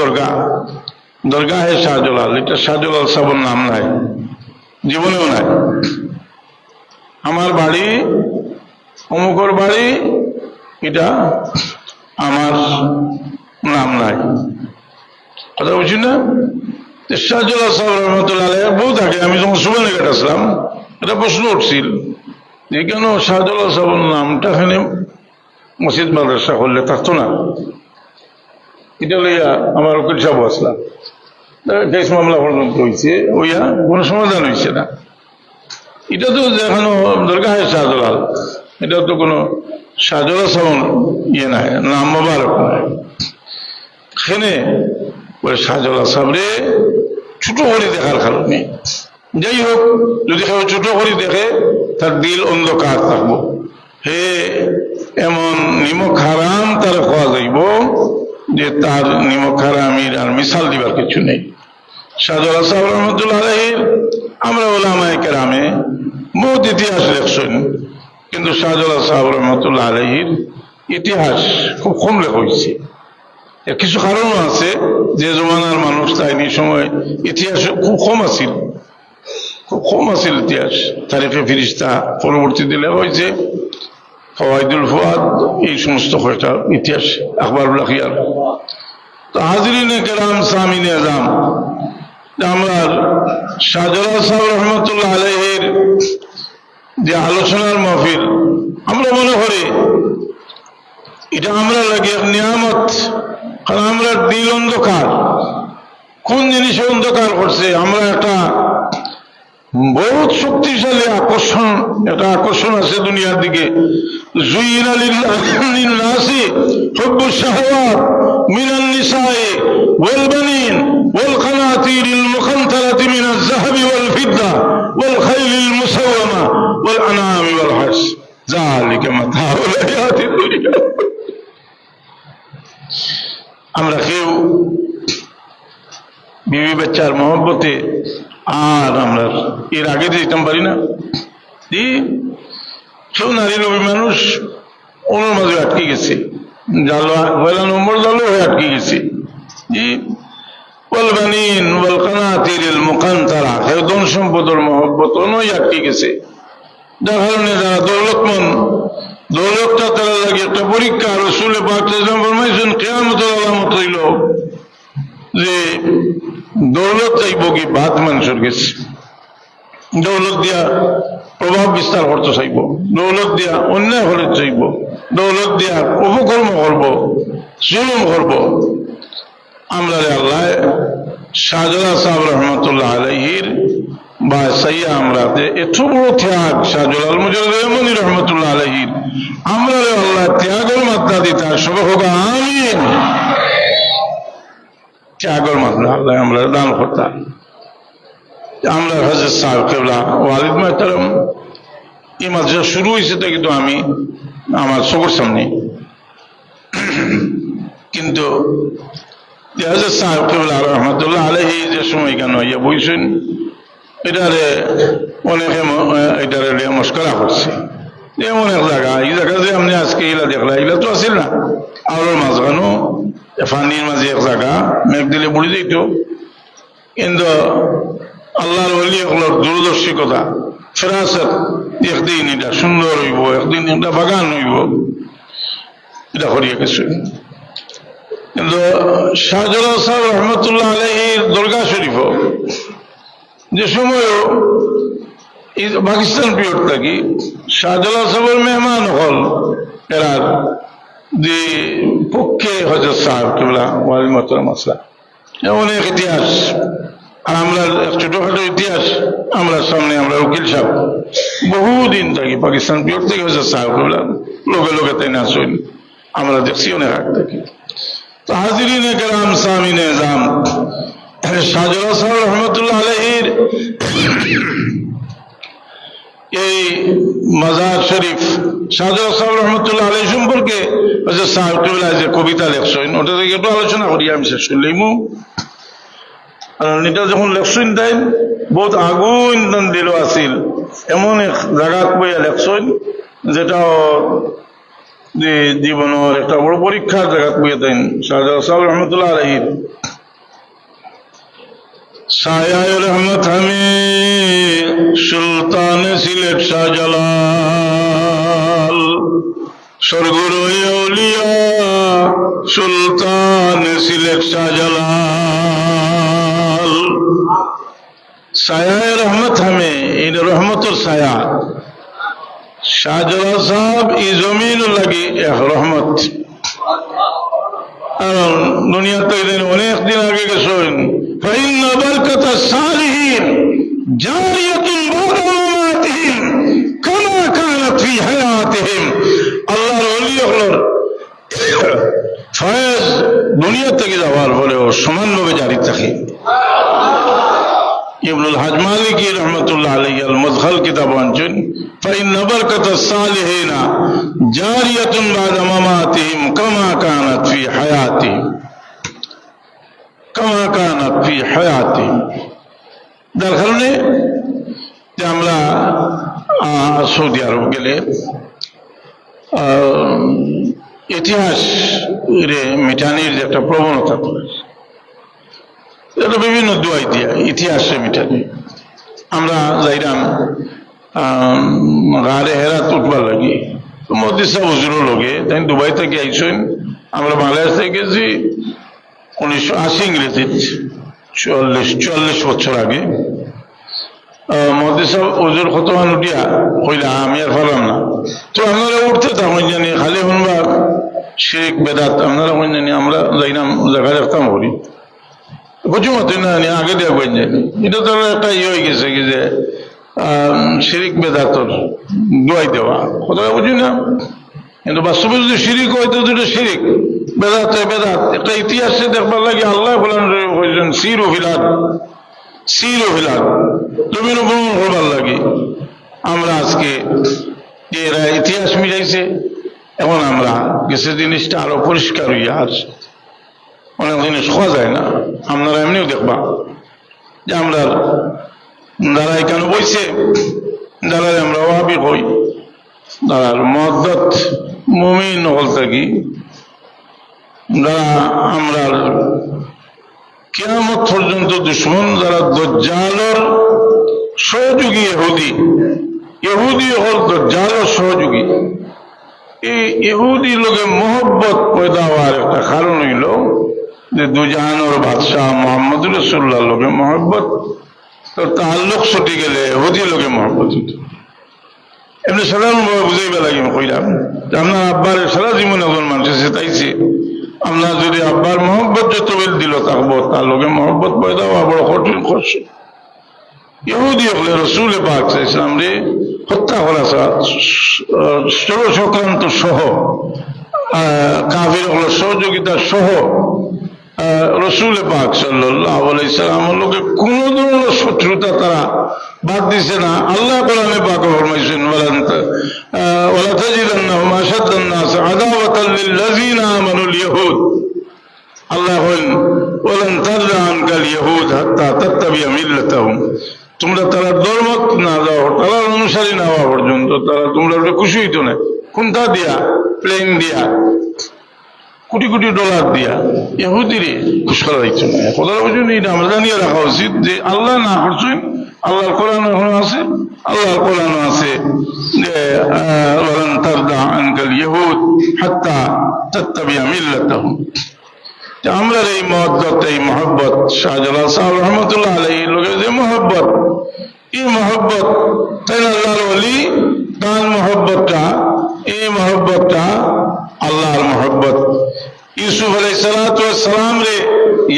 [SPEAKER 1] দরগা হে শাহজালাল, এটা শাহজালাল সাহেবের নাম নাই, জীবনেও নাই। আমার বাড়ি অমুকর বাড়ি, এটা আমার নাম নাই, কথা বুঝি না। শাহজালাল সাহেব রহমতুল্লাহ আলাইহি বহুত আগে আমি যখন সুবানি ঘাট আসলাম, এটা প্রশ্ন উঠছিল যে কেন শাহজালাল সাহেবের নামটা এখানে মসজিদ মাদ্রাসা করলে থাকতো না। এটা লইয়া আমার উকিল সাহেব আসলাম, কেস মামলা পর্যন্ত হয়েছে, ওইয়া কোনো সমাধান হয়েছে না। এটা তো এখনো দরকার হয় শাহজালাল, এটা তো কোনো শাহজালাল সাহেব ইয়ে নাই, নাম মোবারক নাই। সেখানে ওই শাহজালাল সাহেবরে ছোট করে দেখার কারণে, যাই হোক, যদি কেউ ছোট করে দেখে তার দিল অন্ধকার থাকবো, হে এমন নিমক হারাম তার খাওয়া যাইব যে তার নিমক হারামির আর মিশাল দিবার কিছু নেই। শাহজালাল সাহেব রহমতুল্লাহ আলাইহির আমরা ওলামায়ে কেরামে বহুত ইতিহাস লেখছেন, কিন্তু শাহজালাল সাহেব রহমতুল্লাহ আলাইহির ইতিহাস খুব কম লেখা হয়েছে। এর কিছু কারণও আছে, যে জমানার মানুষ তাইনি সময় ইতিহাস খুব কম আছিল ইতিহাস। তারিখে ফিরিস্তা পরবর্তীতে লেখা হয়েছে, ফওয়াইদুল ফুয়াদ, এই সমস্ত কয়েকটা ইতিহাস আখবারুল আখিয়ার। তো হাজরিনে কেরাম, সামিনে আযাম, আমরা শাহজালাল সাহেব রহমতুল্লাহ আলাইহির যে আলোচনার মাহফিল, আমরা মনে করি এটা আমরা লাগে এক নিয়ামত, কারণ আমরা দিল অন্ধকার। কোন জিনিসে অন্ধকার করছে? আমরা একটা বহুত শক্তিশালী আকর্ষণ আছে দুনিয়ার দিকে। যুইনা লিন-নাসি হুব্বুশ শাহাওয়াত মিনান নিসাই ওয়াল বানিন ওয়াল কানাতিরিল মুকান্তারাতি মিনাজ যাহাবি ওয়াল ফিদ্দা ওয়াল খাইলিল মুসাওয়ামা ওয়াল আনামি ওয়াল হারস যালিকা মাতাউল হায়াতিদ দুনিয়া। আমরা কেউ বিবি বাচ্চার মহব্বতে আর আমরা এর আগে যেতাম পারি না। কেউ নারী নবী মানুষ ওনার মাঝে আটকে গেছে, পয়লা নম্বর জালো হয়ে আটকে গেছে। ওয়াল বানিন ওয়াল কানাতিরিল মুকান্তারা, কেউ ধন সম্পদের মহব্বত নয় আটকে গেছে। যার কারণে যারা দৌলতটা তারা লাগে একটা পরীক্ষা। রাসূল পাক ফরমাইছেন কিয়ামতের আলামত হইল যে দৌলত চাইব কি বাদ মানুষের গেছে, দৌলত দিয়া প্রভাব বিস্তার করতে চাইব, দৌলত দিয়া অন্যায় হলে চাইব, দৌলত দিয়া অপকর্ম করব, জুলুম করব। আমরা আল্লাহ শাহজালাল সাহেব রহমতুল্লাহ আলাইহির বা সাইয়া আমরা এত বড় ত্যাগ, শাহজালাল মুজাদ্দিদ রহমতুল্লাহ আলাইহির, আমরা আল্লাহ ত্যাগের মাত্রা দিতা সব হোক আমিন। ত্যাগের মাত্রা আল্লাহ আমরা দান করতাম। আমরা হযরত সাহেব কেবলা ওয়ালিদ মাহতারাম, এই মাদ্রাসা শুরু হয়েছে তো কিন্তু আমি আমার চোখের সামনে, কিন্তু হযরত সাহেব কেবলা রহমতুল্লাহ আলাইহি যে সময় কেন ইয়া বইছেন, এটারে অনেকে এটারে মস্করা করছে। এমন এক জায়গা, এই জায়গা যে আপনি আজকে ইলা দেখলা, ইলা তো আসিল না, আওয়ার মাঝখানো ফানির মাঝে এক জায়গা, মেঘ দিলে বুড়ি যেত। কিন্তু আল্লাহর ওলি এগুলোর দূরদর্শিকতা, ফেরাসত, একদিন এটা সুন্দর হইব, একদিন এটা বাগান হইব, এটা করিয়া গেছে। কিন্তু শাহজালাল সাহেব রহমতুল্লাহ আলাইহির দরগা শরীফ যে সময় পাকিস্তান পিরিয়ড থাকি শাহজালাল সাহেবের মেহমান হল এরার যে পক্ষে হযরত সাহেব কেবলা ওয়ালিদ মাহতারাম আসলা, অনেক ইতিহাস। আর আমরা ছোটখাটো ইতিহাস আমরা সামনে, আমরা উকিল সাহেব বহুদিন থাকি পাকিস্তান পিরিয়ড থেকে হযরত সাহেব কেবলা লোকে লোকে তাই না শুন, আমরা দেখছি অনেক আগ থাকি। তো হাজিরিন কেরাম সামিন এজাম, শাহজালাল সাহেব রহমতুল্লাহ আলাইহির এই মাজার শরীফ, শাহজালাল সাহেব রহমতুল্লাহ আলাইহি সম্পর্কে সাহেব যে কবিতা লেখছেন ওটা থেকে একটু আলোচনা করি আমি শেষ করলেই। এটা যখন লেখছেন তাই বহুত আগুন দিল আছিল, এমন এক জায়গা বইয়া লেখছেন যেটা জীবনের একটা বড় পরীক্ষার জায়গা বইয়া দেন শাহজালাল সাহেব রহমতুল্লাহ আলাইহির। সায়ায় রহমত হামে সুলতান সিলেট শাহজালাল, স্বর্গর আউলিয়া সুলতান সিলেট শাহজালাল। সায়ায় রহমত হামে, এটা রহমতর ছায়া। শাহজালাল সাহেব এই জমিন লাগি এক রহমত। কারণ দুনিয়াতে অনেক দিন আগে গেছেন, فإن بركة الصالحين جارية بعد مماتهم كما كانت في حياتهم। আল্লাহর ওলি হলোর ফয়েজ দুনিয়া থেকে যাওয়ার পরেও সমানভাবে জারি থাকে। ইবনুল হাজ মালিকি রহমতুল্লাহ আলাইহি আল মুদখাল কিতাব আনছেন, فإن بركة الصالحين جارية بعد مماتهم كما كانت في حياتهم كما كانت في حياتهم। যার কারণে যে আমরা সৌদি আরব গেলে ইতিহাস মিটানির যে একটা প্রবণতা করে, এটা বিভিন্ন দোয়াই দিয়া ইতিহাসে মিটানি। আমরা যাইলাম গাড়ে হেরাত উঠবার লাগি, মোদি সাহেব হুজুরও লগে তাই দুবাই থেকে আইসেন। আমরা বাংলাদেশ থেকে গেছি 1980 ইংরেজিত 44 বছর আগে। মোদি সাহেব হুজুর কতমান উঠিয়া কইলা আমি আর পারলাম না, তো আপনারা উঠতে থাকুন জানি খালি শুনবা শিরিক বেদাত, আপনারা কোন জানি আমরা যাইলাম জায়গা দেখতাম করি বুঝি মতো না আগে দেওয়া কোন জানি। এটা তো একটা ইয়ে হয়ে গেছে কি যে শিরিক বেদাতর দোয়াই দেওয়া, কথা বুঝি না। কিন্তু বাস্তবে যদি শিরিক হয় তো দুটো শিরিক, বেদাত বেদাত। একটা ইতিহাসে দেখবার লাগে আল্লাহ বলেন সিরু ফিলাদ, সিরু ফিলাদ জমিন ভ্রমণ করবার লাগে। আমরা আজকে এরা ইতিহাস মিলাইছে, এখন আমরা কিছু জিনিসটা আরো পরিষ্কার হইয়া আছে। অনেক জিনিস খাওয়া যায় না, আপনারা এমনিও দেখবা যে আমরা যারা এখানে বইছে, যারা আমরা ওয়াহাবি কই, যারা মুওয়াদ্দাত মুমিন হল থাকি, যারা আমরা কিয়ামত পর্যন্ত দুশ্মন, যারা দজ্জালের সহযোগী ইহুদি, ইহুদি হল দজ্জালের সহযোগী। এই ইহুদি লোকে মোহব্বত পয়দা হওয়ার একটা কারণ হইল যে দুজাহানের বাদশাহ মোহাম্মদ রাসূলুল্লাহ লোকে মোহব্বত, তো তাল্লুক ছুটি গেলে ইহুদি লোকে মোহব্বত হইত। এমনি সাধারণভাবে বুঝাইবে লাগে কইলাম যে আপনার আব্বার সারা জীবন একজন মানুষের চেতাইছে, আপনার যদি আব্বার মোহব্বত যত বেল দিল থাকবো, তার লোকে মোহব্বত পয়দা হওয়া বড় কঠিন কষ্ট। ইহুদি হলে রসুল পাক ইসলাম রে হত্যা করা ষড়চক্রান্ত সহ, কাফির হল সহযোগিতা সহ রসুল পাক সাল্লাল্লাহু আলাইহি সাল্লামের লোকে কোন ধরনের শত্রুতা তারা বাদ দিছে না। আল্লাহ কোরআনে পাক ফরমাইছেন, ওয়ালা তাজিদান্নাহুম আশাদ্দান নাস আদাওয়াতাল লিল্লাযিনা আমানুল ইয়াহুদ। আল্লাহ বলেন ওয়ালান তারদা আনকাল ইয়াহুদ হাত্তা তাত্তাবি'a মিল্লাতাহুম। তোমরা তারা ধর্ম না যাও, তারা অনুসারী না হওয়া পর্যন্ত তারা তোমরা খুশি হইতো না। কোনটা দিয়া? প্লেন দিয়া, কোটি কোটি ডলার দিয়া ইহুদিরে খুশি করা হইতো না। কথা বুঝুন, এটা আমরা জানিয়ে রাখা উচিত যে আল্লাহ না করছেন, আল্লাহর কোরআন আছে, আল্লাহর কোরআন আছে যে ওয়ালান তারদা আনকাল ইয়াহুদ হাত্তা তাত্তাবি'a মিল্লাতাহুম। আমরা এই মহব্বত, এই মহব্বত শাহজালাল সাহেব রহমতুল্লাহ আলাইহির লোকের যে মহব্বত, এই মহব্বত তাই আল্লাহর ওলি, তার মহব্বতটা, এই মহব্বতটা আল্লাহর মহব্বত। ইউসুফ আলাইহিসসালাম রে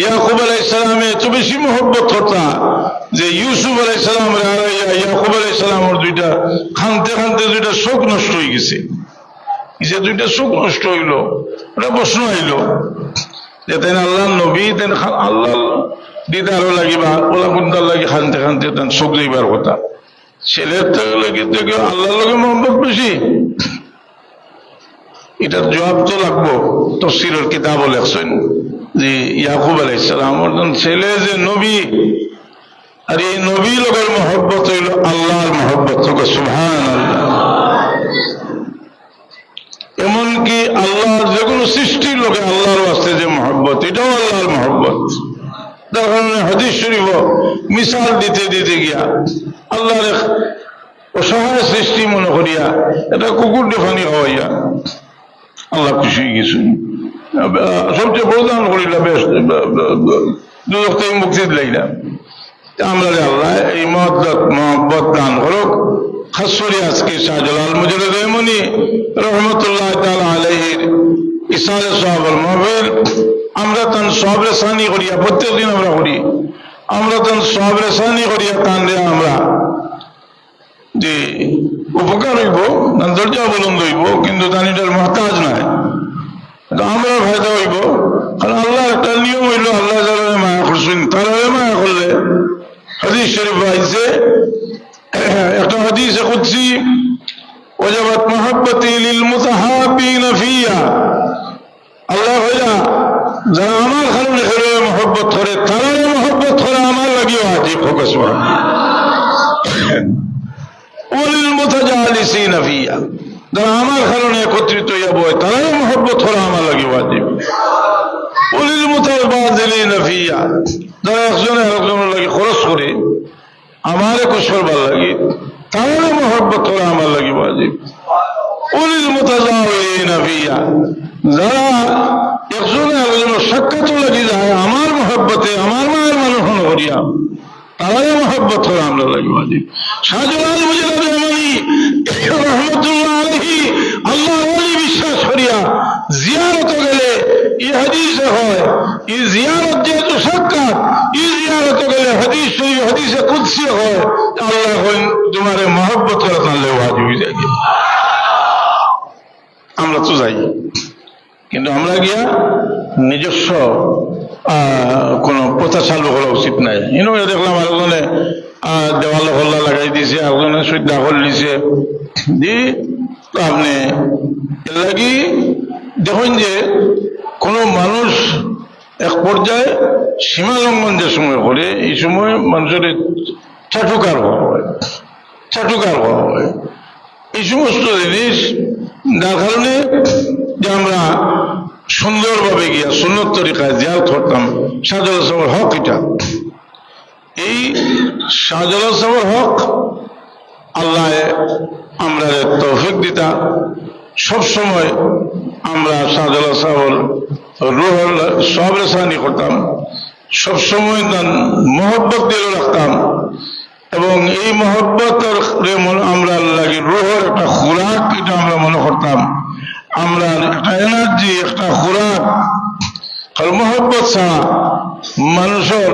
[SPEAKER 1] ইয়াকুব আলাইহিসসালামে এত বেশি মহব্বত করতা যে ইউসুফ আলাইহিসসালাম রে আর ইয়াকুব আলাইহিসসালামের দুইটা খানতে খানতে দুইটা চোখ নষ্ট হয়ে গেছে। যে দুইটা চোখ নষ্ট হইল, ওটা প্রশ্ন হইল যে তেন আল্লাহ নবী তেন আল্লাহ দিদারও লাগিবা ওলা কুন্দার লাগি খানতে খানতে তেন চোখ যাইবার কথা ছেলের লাগি আল্লাহর লগে মহব্বত বেশি এটার জবাব তো লাগবো তফসিরের কিতাবও লেখছেন যে ইয়াকুব আলাইহিস সালামের ছেলে যে নবী আর এই নবী লোকের মহব্বত হইল আল্লাহর মহব্বত সুবহানাল্লাহ এমনকি আল্লাহর যে কোনো সৃষ্টির লোকে আল্লাহর ওয়াস্তে যে মহব্বত এটাও আল্লাহর মহব্বত তার কারণে হাদিস শরীফ মিসাল দিতে দিতে গিয়া আল্লাহর অসহায় সৃষ্টি মনে করিয়া এটা কুকুর ডেফানি হওয়াইয়া আল্লাহ খুশি হয়ে গেছেন সবচেয়ে প্রদান করিলা বেশ দুদক থেকে মুক্তি দিলাইলাম আমরা আল্লাহ এই মহব্বত দান করুক খাস করে আজকে শাহজালাল মুজাহিদ এমনি রহমতুল্লাহ তাআলা আলাইহির ইসালে সাহাবার মাহফিল আমরা তান সব রেসানি করিয়া প্রত্যেকদিন আমরা করি আমরা তান সব রেসানি করিয়া তান আমরা যে উপকার হইব দরজা বুলন্দ হইব কিন্তু তান এটার মহতাজ নাই আমরা ফায়দা হইব কারণ আল্লাহ একটা নিয়ম হইল আল্লাহ যারা মায়া করছেন তারা মায়া করলে হাদিস শরীফ আইছে একটা হাদিসে কুদসি ওয়াজাবাত মুহাব্বতি লিল মুতাহাব্বিনা ফিয়া আল্লাহ হইলা যারা আমার কারণে মহব্বত করে তারা মহব্বত করে আমার লাগি ওয়াজিব হোক সুবহানাল্লাহ ওয়ালিল মুতাজালিসিনা ফিয়া যারা আমার কারণে একত্রিত হইয়া বয় তারা মহব্বত করে আমার লাগি ওয়াজিব ওয়ালিল মুতাবাযিলিনা ফিয়া যারা একজনে আরেকজনের লাগি খরচ করে আমার কুশল ভাল লাগে তাহলে মহব্বত করে আমার লাগে ওয়াজিব ওলিল মুতাজাওয়িনা ফিয়া যারা একজনে আরেকজনের সাক্ষাৎ লাগি যায় আমার মহব্বতে আমার মায়ের মানুষ করিয়া তাহলে মহব্বত করে আমরা লাগে ওয়াজিব শাহজালাল মুজাহিদ রহমানী রহমতুল্লাহ আলাইহি আল্লাহ ওলি বিশ্বাস করিয়া জিয়ারত গেলে এই হাদিসে হয় এই জিয়ারত যেহেতু সাক্ষাৎ এই জিয়ারত গেলে হাদিস শরীফ হাদিসে কুদসি হয় আল্লাহ কইন তোমারে মহব্বত করে তাহলে ওয়াজিব হয়ে যায় আমরা তো যাই কিন্তু আমরা গিয়া নিজস্ব কোন প্রথা চালু করা উচিত নাই ইনো দেখলাম আরেকজনে দেওয়ালে হল্লা লাগাই দিছে আরেকজনে সৈদা হল দিছে দি আপনি এর লাগি দেখুন যে কোন মানুষ এক পর্যায়ে সীমা লঙ্ঘন যে সময় করে এই সময় মানুষের চাটুকার হওয়া হয় এই সমস্ত জিনিস যার কারণে যে আমরা সুন্দরভাবে গিয়া সুন্নত তরিকায় জিয়ারত করতাম শাহজালাল সাহেবের হক এটা এই শাহজালাল সাহেবের হক আল্লাহ আমরা তৌফিক দিতা সব সময় আমরা শাহজালাল সাহেবের রুহের সব রেসানি করতাম সবসময় তার মহব্বত দিয়ে রাখতাম এবং এই মহব্বতের আমরা লাগে রুহের একটা খোরাক এটা আমরা মনে করতাম আমরা একটা এনার্জি একটা খোরাক আর মহব্বত ছাড়া মানুষের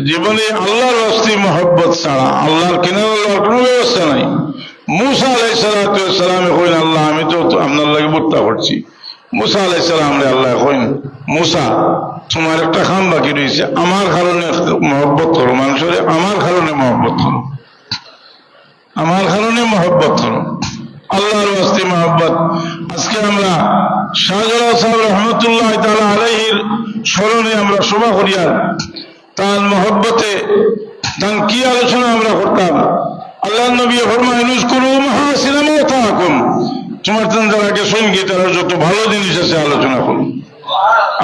[SPEAKER 1] জীবনে আল্লাহর রাস্তায় মহব্বত ছাড়া আল্লাহর কিনার কোনো ব্যবস্থা নাই মুসা আলাইহিস সালামে কইন আল্লাহ আমি তো আপনার লাগে বুট্টা করছি মুসা আলাইহিস সালাম রে আল্লাহ কইন মুসা তোমার একটা কাম বাকি রয়েছে আমার কারণে মহব্বত করো মানুষের আমার কারণে মহব্বত করো আমার কারণে মহব্বত করো আল্লাহর ওয়াস্তে মহব্বত আজকে আমরা শাহজালাল সাহেব রহমতুল্লাহ তাআলা আলাইহির স্মরণে আমরা শোভা করিয়া তার মহব্বতে তার কি আলোচনা আমরা করতাম আল্লাহ নবী ফরমায় নুজকুরু মাহাসিনা মাওতাকুম তোমার যারা আগে সঙ্গী তারা যত ভালো জিনিস আছে আলোচনা করুন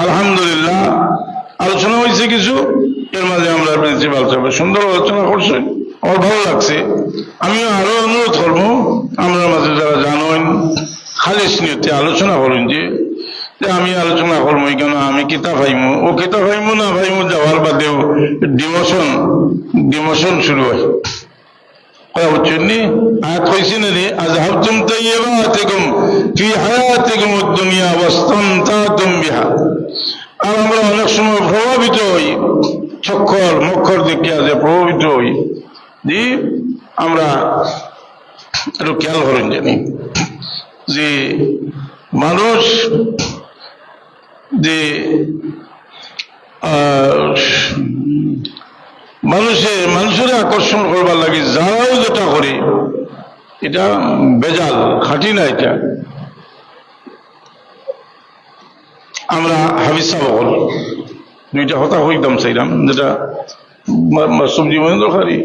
[SPEAKER 1] আলহামদুলিল্লাহ আলোচনা হয়েছে কিছু এর মাঝে আমরা প্রিন্সিপাল সাহেব সুন্দর আলোচনা করছেন আমার ভালো লাগছে আমিও আরো অনুরোধ করবো আমরা মাঝে যারা জানেন খালিস নিয়তে আলোচনা করুন যে আমি আলোচনা করবো কেন আমি কিতাব ভাইমু ও কিতাব ভাইমু না ভাইমু যাওয়ার বাদেও ডিমোশন শুরু হয় কথা বুঝছেন নি আয়াত কইছি না রে আযহাবতুম তাইয়্যিবাতিকুম ফি হায়াতিকুম আদ-দুনিয়া ওয়াস্তামতাতুম বিহা আর আমরা অনেক সময় প্রভাবিত হই মক্ষর দেখিয়া যে প্রভাবিত হই জি আমরা একটু খেয়াল করেন জানি যে মানুষ যে মানুষের আকর্ষণ করবার লাগে যারাও যেটা করে এটা বেজাল, খাঁটি না। এটা আমরা হাফিজ সাহেব দুইটা কথা হইতাম চাইলাম, যেটা সবজি মনে দরকারি।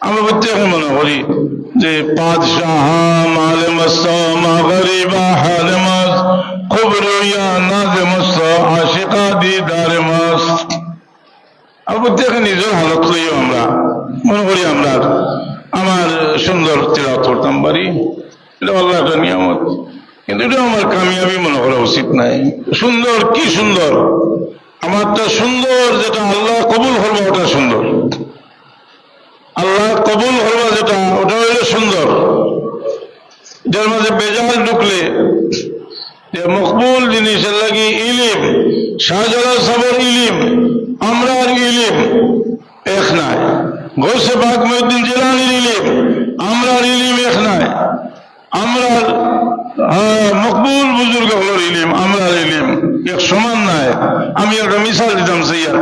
[SPEAKER 1] আমরা প্রত্যেকে মনে করি যে পাদশাহ মালে মস্ত মা গরিবা হালে মস্ত খুব রইয়া নাজে মস্ত আশিকা দিদারে মস্ত। আমরা প্রত্যেকে নিজের হালত লইও আমরা মনে করি আমরা আমার সুন্দর তিলাওয়াত করতাম পারি, এটা আল্লাহ একটা নিয়ামত, কিন্তু এটা আমার কামিয়াবি মনে করা উচিত নাই। সুন্দর কি সুন্দর, আমারটা সুন্দর, যেটা আল্লাহ কবুল করবো ওটা সুন্দর, আল্লাহ কবুল করবা যেটা ওটা হইলে সুন্দর। যার মাঝে বেজাল ঢুকলে যে মকবুল জিনিসের লাগি ইলিম, শাহজালাল সাহেবের ইলিম আমরার ইলিম এক নাই, গৌসে পাক মহিউদ্দিন জিলানীর ইলিম আমরার ইলিম এক নাই, আমরার মকবুল বুজুর্গ হলোর ইলিম আমরার ইলিম এক সমান নাই। আমি একটা মিসাল দিতাম সেইয়া,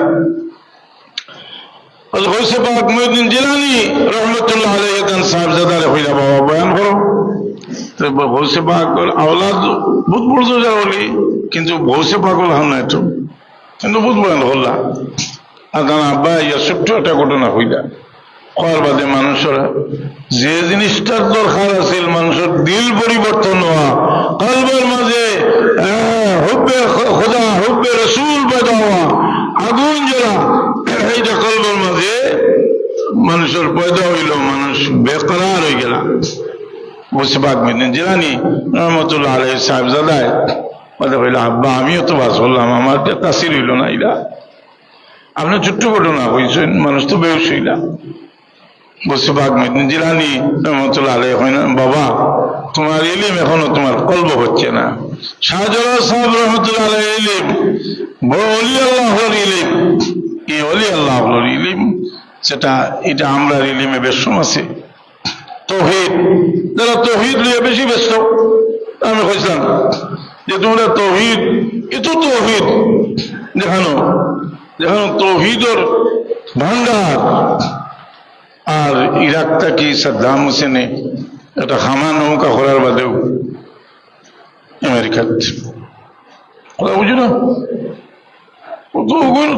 [SPEAKER 1] গৌসে পাক মহিউদ্দিন জিলানী রহমতুল্লাহ আলাইহি তান সাহেবজাদারে হইলা বাবা বয়ান করো, তো গৌসে পাক আওলাদ বহুত বড় যারা হলি, কিন্তু গৌসে পাক হল না একটু, কিন্তু বহুত বয়ান হল্লা। আর তার আব্বা ইয়া ছোট্ট একটা ঘটনা হইলা হওয়ার বাদে মানুষেরা যে জিনিসটার দরকার আছিল, মানুষের দিল পরিবর্তন হওয়া, কলবের মাঝে হুব্বে খোদা হুব্বে রসুল পয়দা হওয়া, আগুন জ্বলা, এইটা কলবের মাঝে মানুষের পয়দা হইল, মানুষ বেকরার হয়ে গেল। গৌসে পাক মহিউদ্দিন জিলানী রহমতুল্লাহ আলাইহি সাহেবজাদায় হইল আব্বা আমিও তো বাস বললাম, আমার তাসির হইল না, এরা আপনার ছোট্ট ঘটনা হয়েছেন, মানুষ তো বেউস হইলা। গৌসে পাক মহিউদ্দিন জিলানী রহমতুল্লাহ আলাইহি কইনা বাবা তোমার ইলিম এখনো তোমার কলব হচ্ছে না। শাহজালাল সাহেব রহমতুল্লাহ আলাইহি ইলিম বড় ওলি আল্লাহর ইলিম, এই ওলি আল্লাহর ইলিম সেটা এটা আমরা ইলিমে বেশম আছে। তৌহিদ, যারা তৌহিদ নিয়ে বেশি ব্যস্ত, আমি কইছিলাম যে তোমরা তৌহিদ, এত তৌহিদ দেখানো দেখানো তৌহিদর ভান্ডার। আর ইরাকটা কি সাদ্দাম হোসেনে একটা হামা নৌকা করার বাদেও আমেরিকাত কথা বুঝি না, কত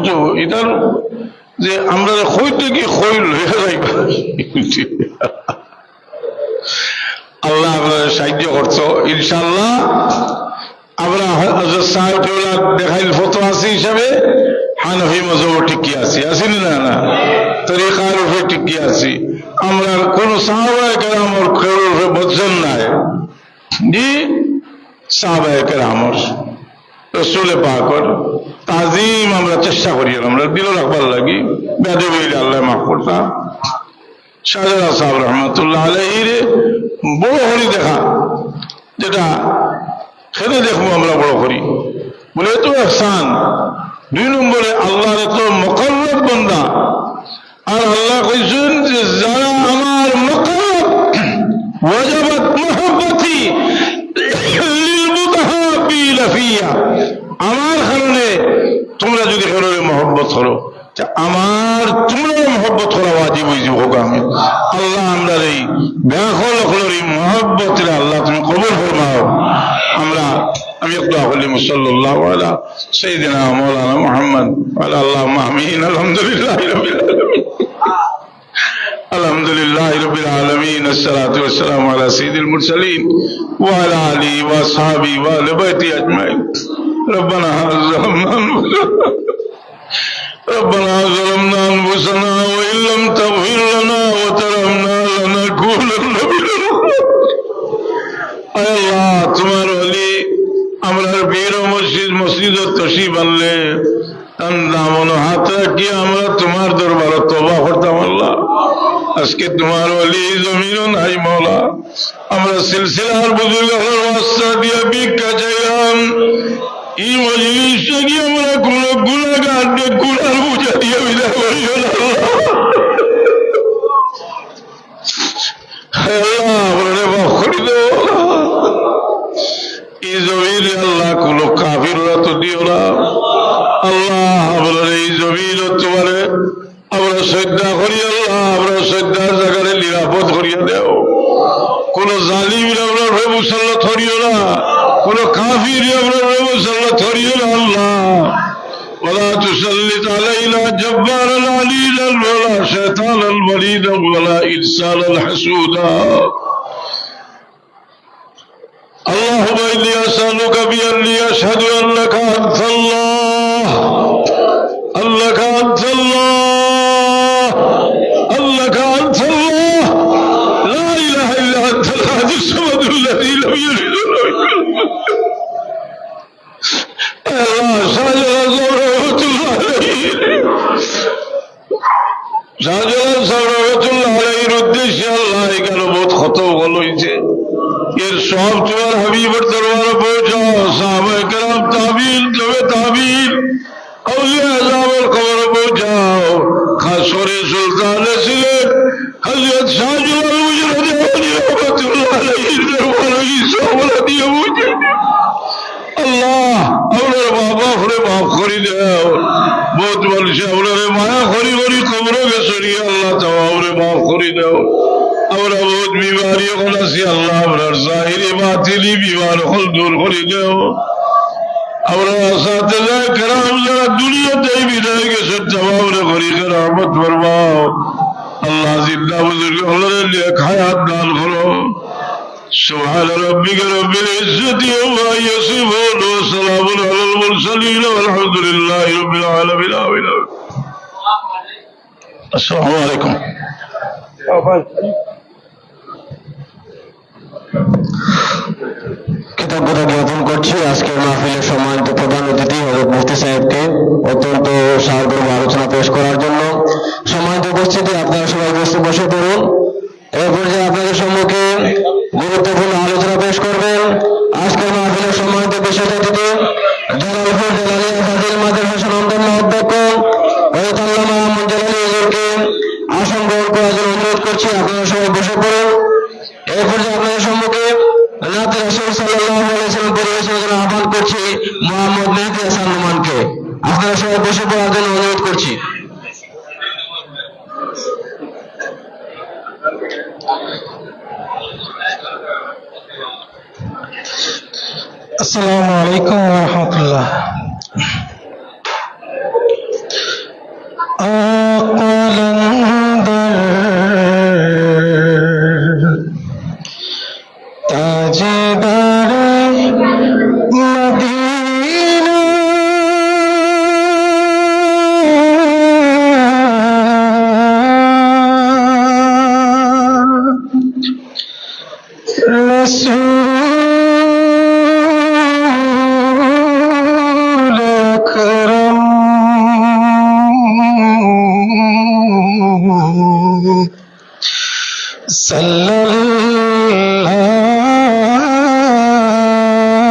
[SPEAKER 1] তো এটার যে আমরা হইতে কি হইল আল্লাহ আপনাদের সাহায্য করছো ইনশাল্লাহ। আমরা হযরত সাহেব দেখাইল ফটো আছে হিসাবে হানফি মযহব টিকি আছি, আসেনি না না তরিকার উপরে টিকি আছি আমরা, কোন সাহাবায়ে কেরামের খের উপরে বদজন নাই। জি সাহাবায়ে কেরামের রসুল পাকর তাজিম আমরা চেষ্টা করি, আমরা দিল রাখবার লাগি বেদবি আল্লাহ মাফ করতাম। শাহজালাল সাহেব রহমতুল্লাহ আলাইহির বড় হরি দেখা, যেটা সেটা দেখবো আমরা বড় করি বলে এত ইহসান। 2 নম্বরে আল্লাহর এত মুকররব বান্দা, আর আল্লাহ কইছেন যে যারা আমার মুকররব ওয়াজাবাত মুহাব্বতি লিল মুতাহাব্বিনা ফিয়া, আমার কারণে তোমরা যদি কারোর মহব্বত করো, আমার তোমরা মহব্বত করা ওয়াজিব হয়েছে হোক। আমি আল্লাহ আমরা এই ব্যাকুল হলরি মহব্বতের আল্লাহ তুমি কবুল ফরমাও। আমরা আমি একটু বলি সাল্লাল্লাহু আলা সাইয়্যিদিনা মাওলানা মুহাম্মদ ওয়া আল্লাহুম্মা আমিন। আলহামদুলিল্লাহি রাব্বিল আলামিন, আলহামদুলিল্লাহি রাব্বিল আলামিন, আসসালাতু ওয়াসসালামু আলা সাইয়্যিদিল মুরসালিন ওয়া আলা আলিহি ওয়া আসহাবিহি ওয়া আহলি বাইতি আজমাইন। ربنا ظلمنا أنفسنا وإن لم تغفر لنا وترحمنا لنكونن من আল্লাহ তোমার ওলি আমরা বীর মসজিদ তশরিফ আনলে তার দামন হাত রাখি আমরা তোমার দরবারে তওবা করতাম। আল্লাহ আজকে তোমার ওলি জমিন নাই মওলা, আমরা সিলসিলার বুজুর্গের ওয়াস্তা দিয়ে ভিক্ষা চাইলাম, এই মজলিসে গিয়ে আমরা কোন গুনাহগার গুনার বোঝা দিয়ে বিদায় করিও না। আল্লাহ বলে মাফ করে দাও। এই জমিনে আল্লাহ কোন কাফিররা তো করিও না আল্লাহ আমরা এই জমিন তোমারে আমরা শ্রদ্ধা করি আল্লাহ আমরা শ্রদ্ধার জায়গায় নিরাপদ করিয়া দেও কোন জালিম আমরা মুসল্লাত করিও না কোন কাফির আমরা মুসল্লাত করিও না আল্লাহ ولا تسلط علينا جبارا عنيدا ولا شيطانا مريدا ولا انسانا حسودا اللهم اني اسالك باني اشهد انك انت الله انك انت الله انك انت الله لا اله الا انت الاحد الصمد الذي لم يلد ولم يولد শাহজালাল সাহেব রহমতুল্লাহ আলাইহির উদ্দেশ্যে আল্লাহ এখানে বহুত খতম হইছে এর সব তোমার হাবিবের দরবারে পৌঁছাও সাহাবায়ে কেরাম তাবিন তবে তাবিন আউলিয়া আযমের কবরে পৌঁছাও খাস করে সুলতান ছিলেন হযরত শাহজালাল মুজরদি রহমতুল্লাহ আলাইহির দরবারে সওয়াল দিয়ে পৌঁছে আল্লাহ আপনার বাবা করে মাফ করে দাও বহুত মানুষ আপনার মায়া করি করি কবরে গেছরি আল্লাহ তাও আপনি মাফ করে দাও আমরা বহুত বিমারি এখন আছি আল্লাহ আপনার জাহিরি বাতিলি বিমার হল দূর করে দাও আমরা সাথে যায় কেরাম যারা দুনিয়াতে বিদায় গেছেন জবাবরে করি রহমত ফরমাও আল্লাহ জিন্দা বুজুর্গ হলেন হায়াত দান করো سبحان ربك رب العزة عما يصفون وسلام على المرسلين والحمد لله رب العالمين السلام عليكم
[SPEAKER 2] কৃতজ্ঞতা জ্ঞাপন করছি আজকের মাহফিলের সম্মানিত প্রধান অতিথি হযরত মুফতি সাহেবকে অত্যন্ত সারগর্ভ আলোচনা পেশ করার জন্য। সম্মানিত উপস্থিতি আপনারা সবাই বসে পড়ুন। এই পর্যায়ে আপনাদের সম্মুখে গুরুত্বপূর্ণ আলোচনা পেশ করবেন আজকের মাহফিলের সম্মানিত বিশেষ অতিথি জালালপুর জালালিয়া ফাজিল মাদ্রাসা সনন্দন্য অধ্যক্ষ হযরত আল্লামা মুহাম্মদ জালালী হুজুরকে আসন গ্রহণ করার জন্য অনুরোধ করছি। আপনারা সবাই বসে পড়ুন। এই পর্যায়ে আপনাদের সম্মুখে নাতে রাসূল সাল্লাল্লাহু আলাইহি ওয়াসাল্লাম পরিবেশনের জন্য আহ্বান করছি মোহাম্মদ মেহেদী হাসান নোমানকে। আপনারা সবাই বসে পড়ার জন্য অনুরোধ করছি।
[SPEAKER 3] আসসালামু আলাইকুম ওয়া রাহমাতুল্লাহ। তাজদারে মদিনা রাসূল আকরাম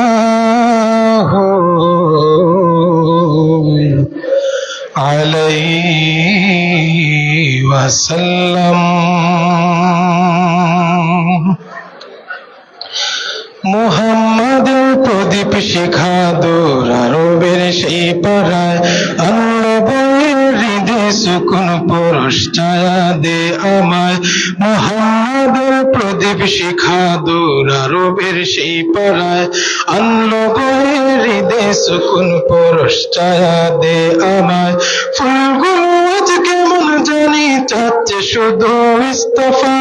[SPEAKER 3] সাল্লাল্লাহু আলাইহি ওয়াসাল্লাম। মুহাম্মাদের প্রদীপ শিখা দূর আরবের সেই পাড়ায় আল্লাহর হৃদয় সুকুন পরশ ছায়া দে আমায়। মুহাম্মাদের প্রদীপ শিখা দূর আরবের সেই পাড়ায় আল্লাহর হৃদয় সুকুন পরশ ছায়া দে আমায়। ফুলগুলো আজ কেমন জানি চাচ্ছে শুধু ইস্তফা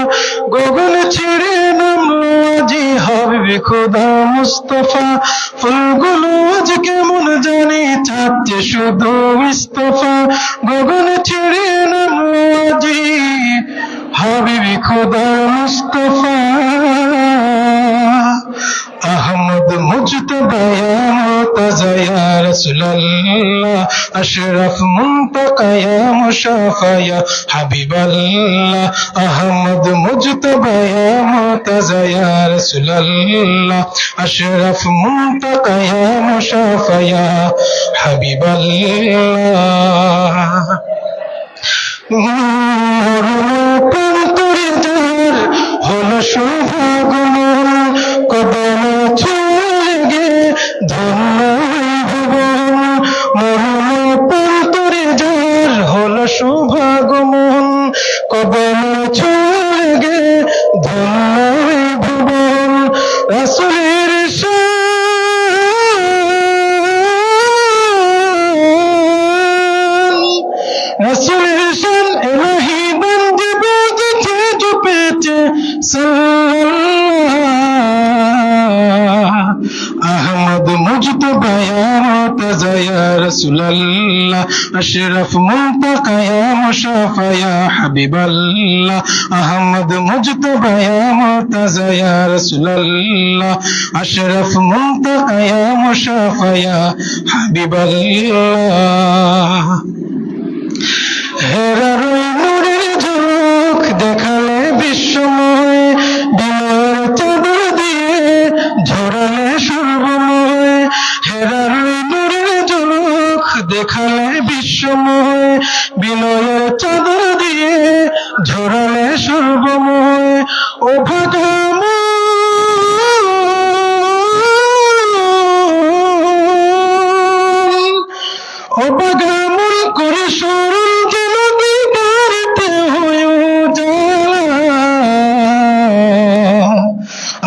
[SPEAKER 3] গগন ছেড়ে নামলো আজি হাবিবি খোদা মুস্তফা। ফুলগুলো আজ কেমন জানি চাচ্ছে শুধু ইস্তফা গগন ছেড়ে নামলো আজি হাবিবি খোদা মুস্তফা। আহমদ মুজতবা ইয়া মুর্তজা ইয়া রাসূলুল্লাহ আশরাফ মুনতাকা ইয়া মুশাফা ইয়া হাবিবাল্লাহ। আহমদ মুজতবা ইয়া মুর্তজা ইয়া রাসূলুল্লাহ আশরাফ মুনতাকা ইয়া মুশাফা ইয়া হাবিবাল্লাহ। প্রান্তরে যার হলো শোভাগমন কদম চলে গে ধন্য ভুবন মরণ প্রান্তরে যার হলো সৌভাগমন, কদম ছুঁয়ে গে ধন্য এই ভুবন। রাসূলের রাসূলের শান এলাহি বন্দে বেজেছে জপেছে সাল্লাল্লাহ। আহমদ মুজতবা ইয়া মুর্তজা ইয়া রাসূলাল্লাহ, আশরাফ মুনতাকা ইয়া মুশাফা ইয়া হাবিবাল্লাহ। আহমদ মুজতবা ইয়া মুর্তজা ইয়া রাসূলাল্লাহ, আশরাফ মুনতাকা ইয়া মুশাফা ইয়া হাবিবাল্লাহ। হেরার ওই নূরের ঝলক দেখালে বিশ্বময়, বিনয়ের চাদর দিয়ে ঝরালে সর্বময়। হেরার ওই নূরের ঝলক দেখালে বিশ্বময়, বিনয়ের চাদর দিয়ে ঝরালে সর্বময়। ও ভাগাময় অবাগামন করে স্মরণ যেন বিদারিতে হয়ে উজালা।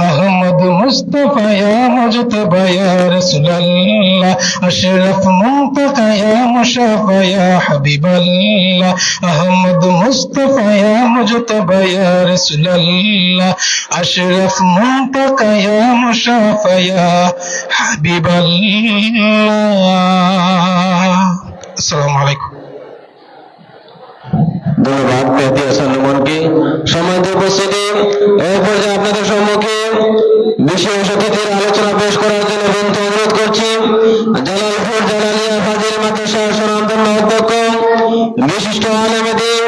[SPEAKER 3] আহমদ মুস্তফা ইয়া মুজতবা ইয়া রাসূলাল্লাহ, আশরাফ মুনতাকা ইয়া মুশাফা ইয়া হাবিবাল্লাহ। আহমদ মুস্তফা ইয়া মুজতবা ইয়া রাসূলাল্লাহ, আশরাফ মুনতাকা ইয়া মুশাফা ইয়া হাবিবাল্লাহ। আসসালামু আলাইকুম।
[SPEAKER 2] ধন্যবাদ মেহেদী হাসান লিমনকে। সম্মানিত উপস্থিতি, এই পর্যায়ে আপনাদের সম্মুখে বিশেষ অতিথির আলোচনা পেশ করার জন্য বিনীত অনুরোধ করছি জালালপুর জালালিয়া ফাজিল মাদ্রাসার স্বনামধন্য অধ্যক্ষ বিশিষ্ট আলেমে দ্বীন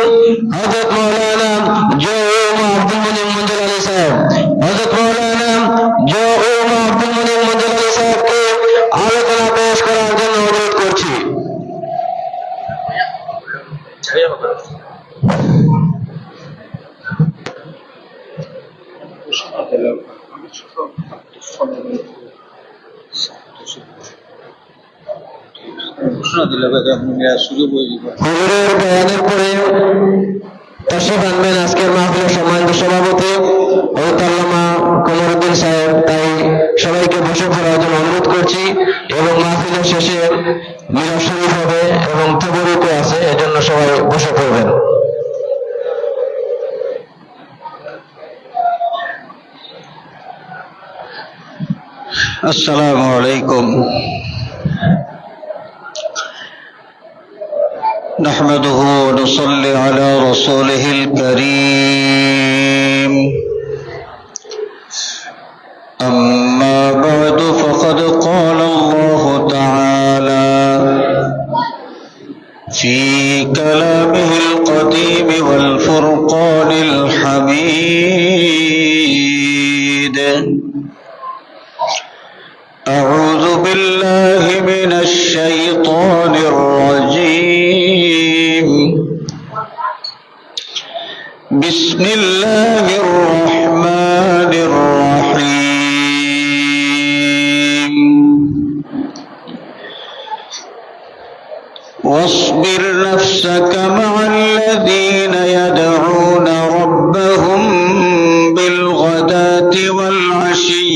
[SPEAKER 2] হযরত মাওলানা জওমা আব্দুল মুনিম মঞ্জুর আলী সাহেব, হযরত মাওলানা জওমা আব্দুল মুনিম মঞ্জুর আলী সাহেবকে আলোচনা পেশ করার জন্য অনুরোধ করছি। হুজুরের বয়ানের পরে তাশরীফ আনবেন আজকের মাহফিলের সম্মানিত সভাপতি হযরত আল্লামা কমরউদ্দিন সাহেব। তাই সবাইকে বসে পড়ার জন্য অনুরোধ করছি এবং মাহফিলের শেষে মিলাদ শরীফ হবে এবং তবরুকও আছে, এজন্য সবাই বসে পড়বেন।
[SPEAKER 4] আসসালামু আলাইকুম। نحمده ونصلي على رسوله الكريم، أما بعد فقد قال الله تعالى في كلامه القديم والفرقان الحميد: أعوذ بالله من الشيطان الرجيم، بسم الله الرحمن الرحيم. واصبر نفسك مع الذين يدعون ربهم بالغداة والعشي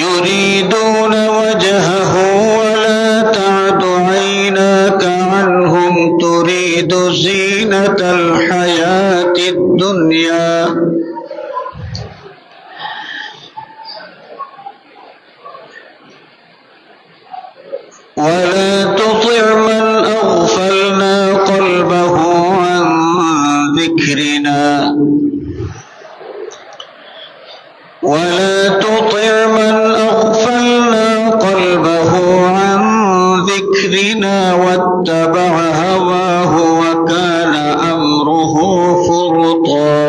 [SPEAKER 4] يريدون وجهه ولا تعد عيناك عنهم تريد زينة الحياة الدنيا ولا تطع من أغفلنا قلبه عن ذكرنا واتبع هواه وكان أمره فرطا.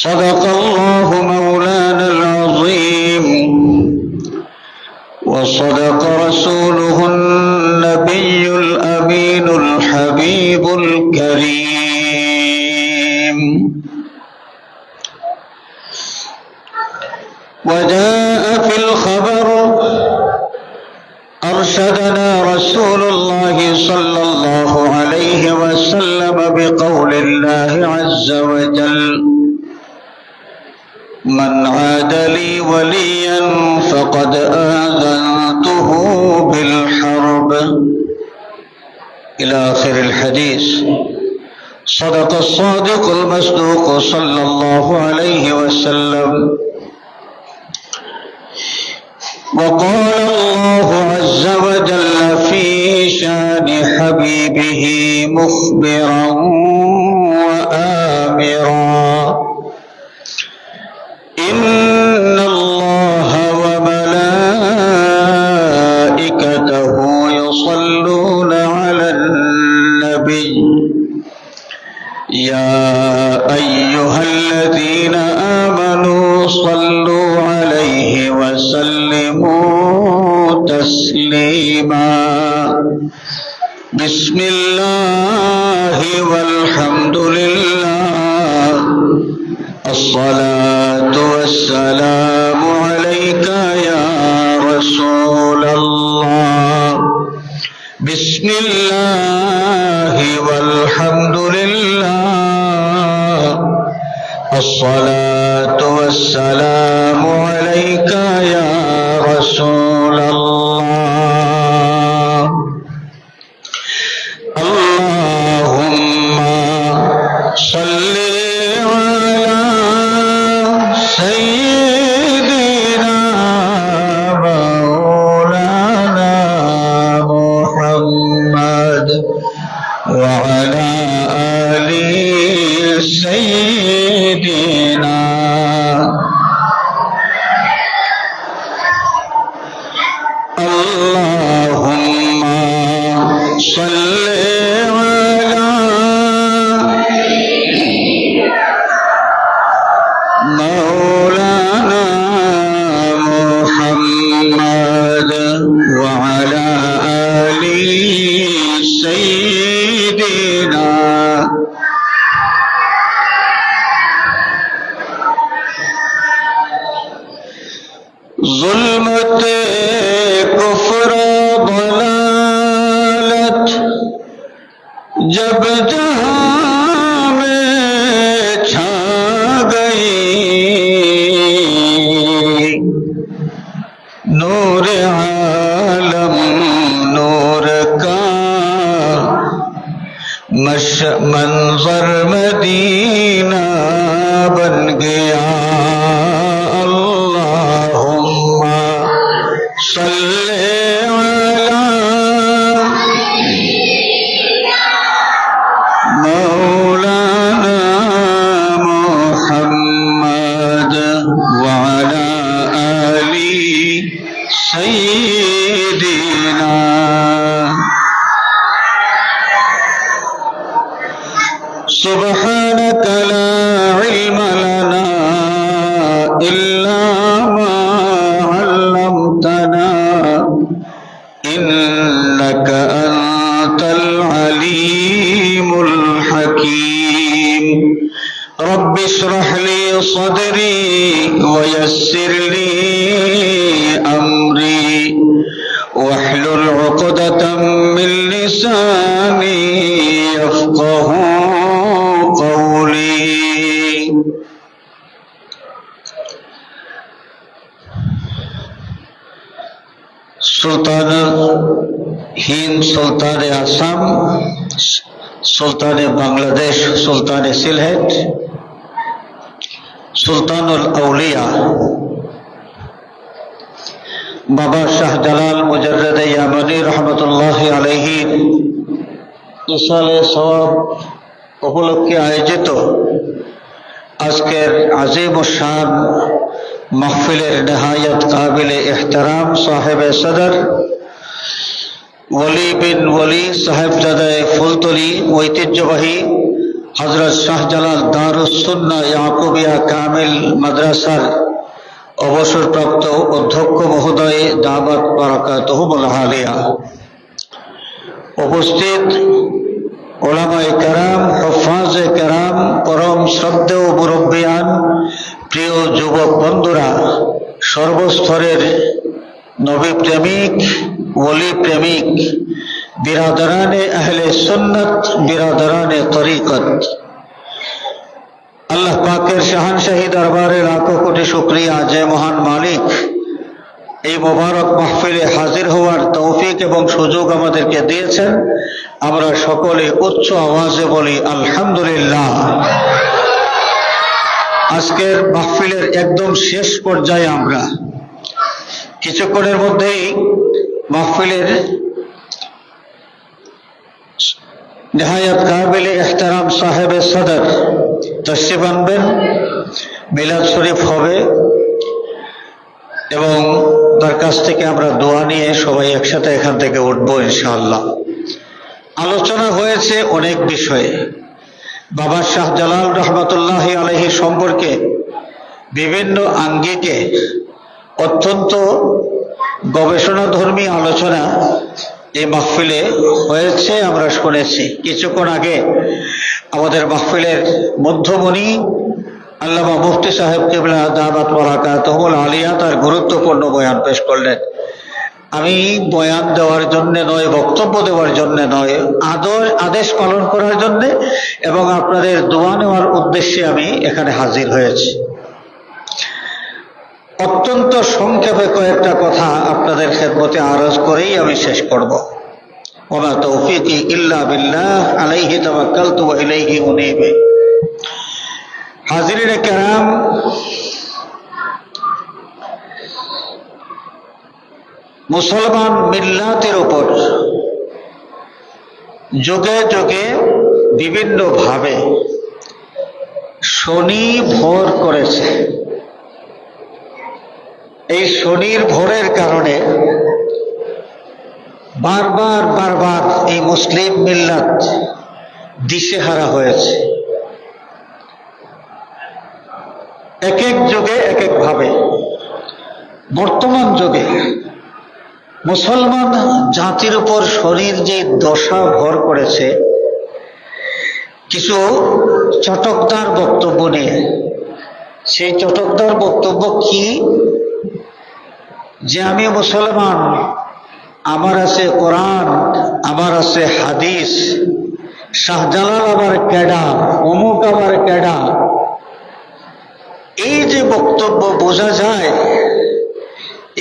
[SPEAKER 4] صدق الله مولانا العظيم وصدق رسوله النبي الأمين الحبيب الكريم. وجاء في الخبر أرشدنا رسول الله صلى الله عليه وسلم بقول الله عز وجل: من عاد لي وليا فقد آذنته بالحرب، إلى آخر الحديث. صدق الصادق المصدوق صلى الله عليه وسلم. وقال الله عز وجل في شان حبيبه مخبرا وآمرا: إن الله وملائكته يصلون على النبي يا أيها الذين آمنوا صلوا عليه وسلموا تسليما. بسم الله والحمد لله، الصلاة والسلام عليك يا رسول الله. بسم الله والحمد لله، الصلاة والسلام عليك يا رسول الله. اللهم صل على سيدنا مولانا محمد وعلى آل سيدنا. اللهم صل على مولانا محمد وعلى آل سيدنا. ظلمت کفر ضلالت جب جہاں میں چھا گئی، نور عالم نور کا منظر مدینہ بن گیا. اللہم صل علی مولانا محمد وعلى آل سيدنا. سبحانك لا علم لنا إلا ما علمتنا إنك أنت العليم الحكيم. رب اشرح لي صدري ويسر لي أمري واحلل عقدة من لساني يفقه قولي. সুলতান হিন্দ, সুলতান আসাম, সুলতান বাংলাদেশ, সুলতান সিলহেট, সুলতানুল আউলিয়া বাবা শাহজালাল মুজাররদ ইয়ামানি রহমতুল্লাহ আলাইহি ইসালে সওয়াব উপলক্ষে আয়োজিত আজকের আজিম ও শান মাহফিলের নেহায়ত কাবিল ইহতারাম সাহেব সদর ওলি বিন ওলি সাহেবজাদায়ে ফুলতলি ঐতিহ্যবাহী হযরত শাহজালাল দারুস সুন্নাহ ইয়াকুবিয়া কামিল মাদ্রাসার অবসরপ্রাপ্ত অধ্যক্ষ মহোদয় দাওয়াত বারাকাতুহুল আলিয়া, উপস্থিত ওলামায়ে কেরাম, হুফাজে কেরাম, পরম শ্রদ্ধেয় মুরব্বিয়ান, প্রিয় যুবক বন্ধুরা, সর্বস্তরের নবী প্রেমিক, ওলি প্রেমিক, বিরাদরানে আহলে সুন্নাত, বিরাদরানে তরিকত, আল্লাহ পাকের শাহানশাহী দরবারে লাখো কোটি শুকরিয়া যে মহান মালিক এই মোবারক মাহফিলে হাজির হওয়ার তৌফিক এবং সুযোগ আমাদেরকে দিয়েছেন। আমরা সকলে উচ্চ আওয়াজে বলি আলহামদুলিল্লাহ। আজকের মাহফিলের একদম শেষ পর্যায়ে আমরা কিছুক্ষণের মধ্যেই মাহফিলের নেহায়াত কাবিলে ইহতারাম সাহেবে সদর তশরিফ আনবেন, মিলাদ শরীফ হবে এবং তার কাছ থেকে আমরা দোয়া নিয়ে সবাই একসাথে এখান থেকে উঠবো ইনশাআল্লাহ। আলোচনা হয়েছে অনেক বিষয়ে। বাবা শাহজালাল রহমতুল্লাহ আলাইহি সম্পর্কে বিভিন্ন আঙ্গিকে অত্যন্ত গবেষণাধর্মী আলোচনা এই মাহফিলে হয়েছে, আমরা শুনেছি। কিছুক্ষণ আগে আমাদের মাহফিলের মধ্যমণি আল্লামা মুফতি সাহেব কিবলা দামাত বারাকাতুহুল আলিয়া তার গুরুত্বপূর্ণ বয়ান পেশ করলেন। আমি বয়ান দেওয়ার জন্য নয়, বক্তব্য দেওয়ার জন্য নয়, আদেশ পালন করার জন্য এবং আপনাদের দোয়া নেওয়ার উদ্দেশ্যে আমি এখানে হাজির হয়েছি। অত্যন্ত সংক্ষেপে কয়েকটা কথা আপনাদের খেদমতে আরজ করেই আমি শেষ করব। ওমা তৌফিকি ইল্লা বিল্লাহ আলাইহি তাওয়াক্কালতু ওয়া ইলাইহি উনীব। হাজিরিনে কেরাম, মুসলমান মিল্লাতের উপর যুগে যুগে বিভিন্ন ভাবে শনি ভর করেছে। এই শনির ভোরের কারণে বারবার বারবার এই মুসলিম মিল্লাত দিশেহারা হয়েছে। এক এক যুগে এক এক ভাবে। বর্তমান যুগে মুসলমান জাতির উপর শনির যে দশা ভর করেছে, কিছু চটকদার বক্তব্য নিয়ে। সেই চটকদার বক্তব্য কি? যে আমি মুসলমান, আমার আছে কোরআন, আমার আছে হাদিস, শাহজালাল আবার কেডা, অমুক আবার কেডা। এই যে বক্তব্য বোঝা যায়,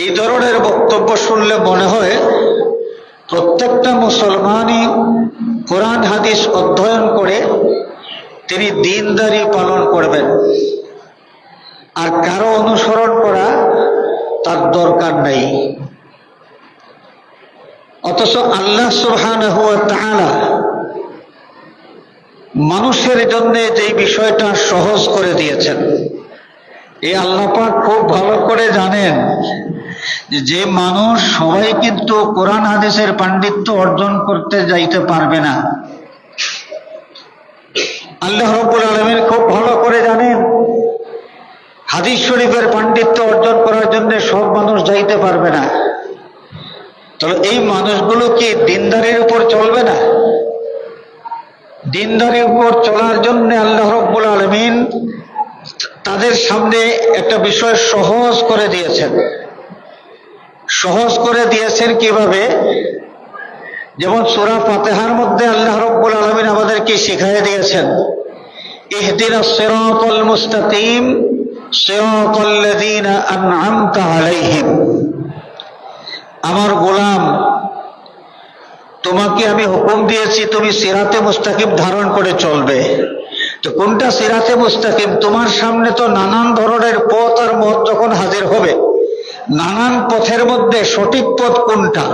[SPEAKER 4] এই ধরনের বক্তব্য শুনলে মনে হয় প্রত্যেকটা মুসলমানই কোরআন হাদিস অধ্যয়ন করে তিনি দিনদারি পালন করবেন, আর কারো অনুসরণ করা তার দরকার নেই। অথচ আল্লাহ সুবহানাহু ওয়া তাআলা মানুষের জন্য যে বিষয়টা সহজ করে দিয়েছেন, এই আল্লাহ পাক খুব ভালো করে জানেন যে মানুষ সবাই কিন্তু কোরআন হাদিসের পাণ্ডিত্য অর্জন করতে যাইতে পারবে না। আল্লাহ রাব্বুল আলামিন খুব ভালো করে জানেন হাদিস শরীফের পাণ্ডিত্য অর্জন করার জন্য সব মানুষ যাইতে পারবে না। তবে এই মানুষগুলো কি দিনদারির উপর চলবে না? দিনদারির উপর চলার জন্য আল্লাহ রাব্বুল আলামিন তাদের সামনে একটা বিষয় সহজ করে দিয়েছেন। সহজ করে দিয়েছেন কিভাবে? যেমন সূরা ফাতিহার মধ্যে আল্লাহ রাব্বুল আলামিন আমাদেরকে শিখিয়ে দিয়েছেন, ইহদিনাস সিরাতাল মুস্তাকিম সিরাতাল্লাযীনা আন'আমতা আলাইহিম। আমার গোলাম, তোমাকে আমি হুকুম দিয়েছি তুমি সিরাতে মুস্তাকিম ধারণ করে চলবে। তো কোনটা সিরাতে মুস্তাকিম? তোমার সামনে তো নানান ধরনের পথ আর মত যখন হাজির হবে, নানান পথের মধ্যে সঠিক পথ কোনটা,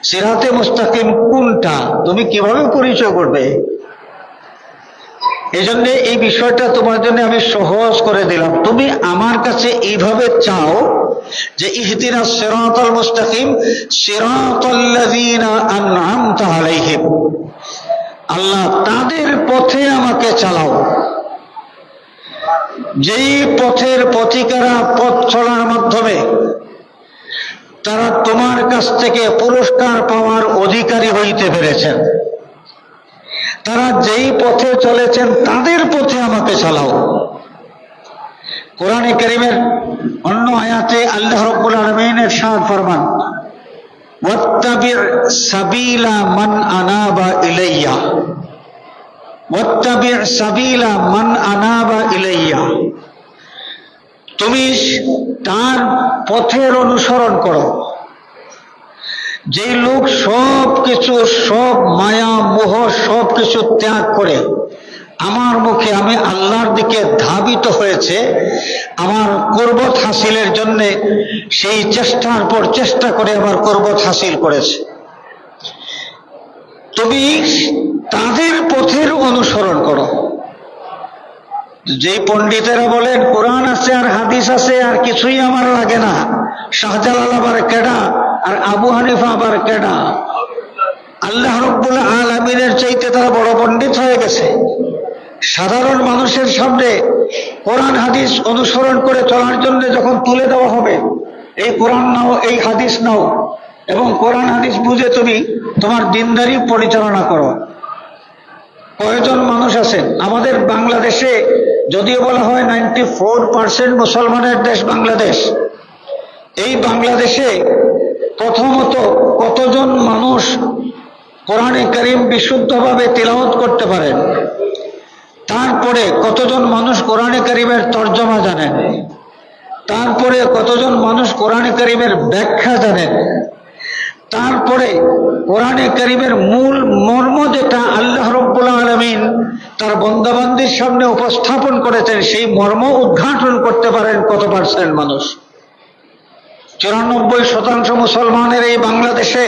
[SPEAKER 4] সিরাতে মুস্তাকিম কোনটা, তুমি কিভাবে পরিচয় করবে? এই জন্য এই বিষয়টা তোমার জন্য আমি সহজ করে দিলাম। তুমি আমার কাছে এইভাবে চাও যে ইহদিনাস সিরাতাল মুস্তাকিম সিরাতাল্লাযীনা আন'আমতা আলাইহিম, আল্লাহ তাদের পথে আমাকে চালাও, যেই পথের পথিকেরা পথ চলার মাধ্যমে তারা তোমার কাছ থেকে পুরস্কার পাওয়ার অধিকারী হইতে পেরেছেন। তারা যেই পথে চলেছেন তাদের পথে আমাকে চালাও। কোরআনে কারীমের অন্য আয়াতে আল্লাহ রাব্বুল আলামিন ইরশাদ ফরমান, ওয়াত্তাবি' সাবিলা মান আনাবা ইলাইয়া, ওয়াত্তাবি' সাবিলা মান আনাবা ইলাইয়া, তুমি তার পথের অনুসরণ করো। যে লোক সব কিছু, সব মায়া মোহ সব কিছু ত্যাগ করে আমার মুখে, আমি আল্লাহর দিকে ধাবিত হয়েছে আমার কুরবত হাসিলের জন্য, সেই চেষ্টার পর চেষ্টা করে আমার কুরবত হাসিল করেছে, তুমি তাদের পথের অনুসরণ করো। যে পণ্ডিতেরা বলেন কোরআন আছে আর হাদিস আছে আর কিছুই আমার লাগে না, শাহজালাল আবার কেডা আর আবু হানিফা আবার কেডা, আল্লাহ রাব্বুল আলামিনের চাইতে তারা বড় পণ্ডিত হয়ে গেছে। সাধারণ মানুষের সামনে কোরআন হাদিস অনুসরণ করে চলার জন্য যখন তুলে দেওয়া হবে, এই কোরআন নাও, এই হাদিস নাও এবং কোরআন হাদিস বুঝে তুমি তোমার দিনদারি পরিচালনা করো। কয়েকজন মানুষ আছেন আমাদের বাংলাদেশে, যদিও বলা হয় 94% মুসলমানের দেশ বাংলাদেশ, এই বাংলাদেশে প্রথমত কতজন মানুষ কোরআনে কারীম বিশুদ্ধভাবে তিলাওয়াত করতে পারেন, তারপরে কতজন মানুষ কোরআনে কারীমের তর্জমা জানেন, তারপরে কতজন মানুষ কোরআনে কারীমের ব্যাখ্যা জানেন, তারপরে কোরআনে কারীমের মূল মর্ম যেটা আল্লাহ রাব্বুল আলামিন তার বান্দাবান্দির সামনে উপস্থাপন করেছেন, সেই মর্ম উদ্ঘাটন করতে পারেন কত পার্সেন্ট মানুষ? 94% মুসলমানের এই বাংলাদেশে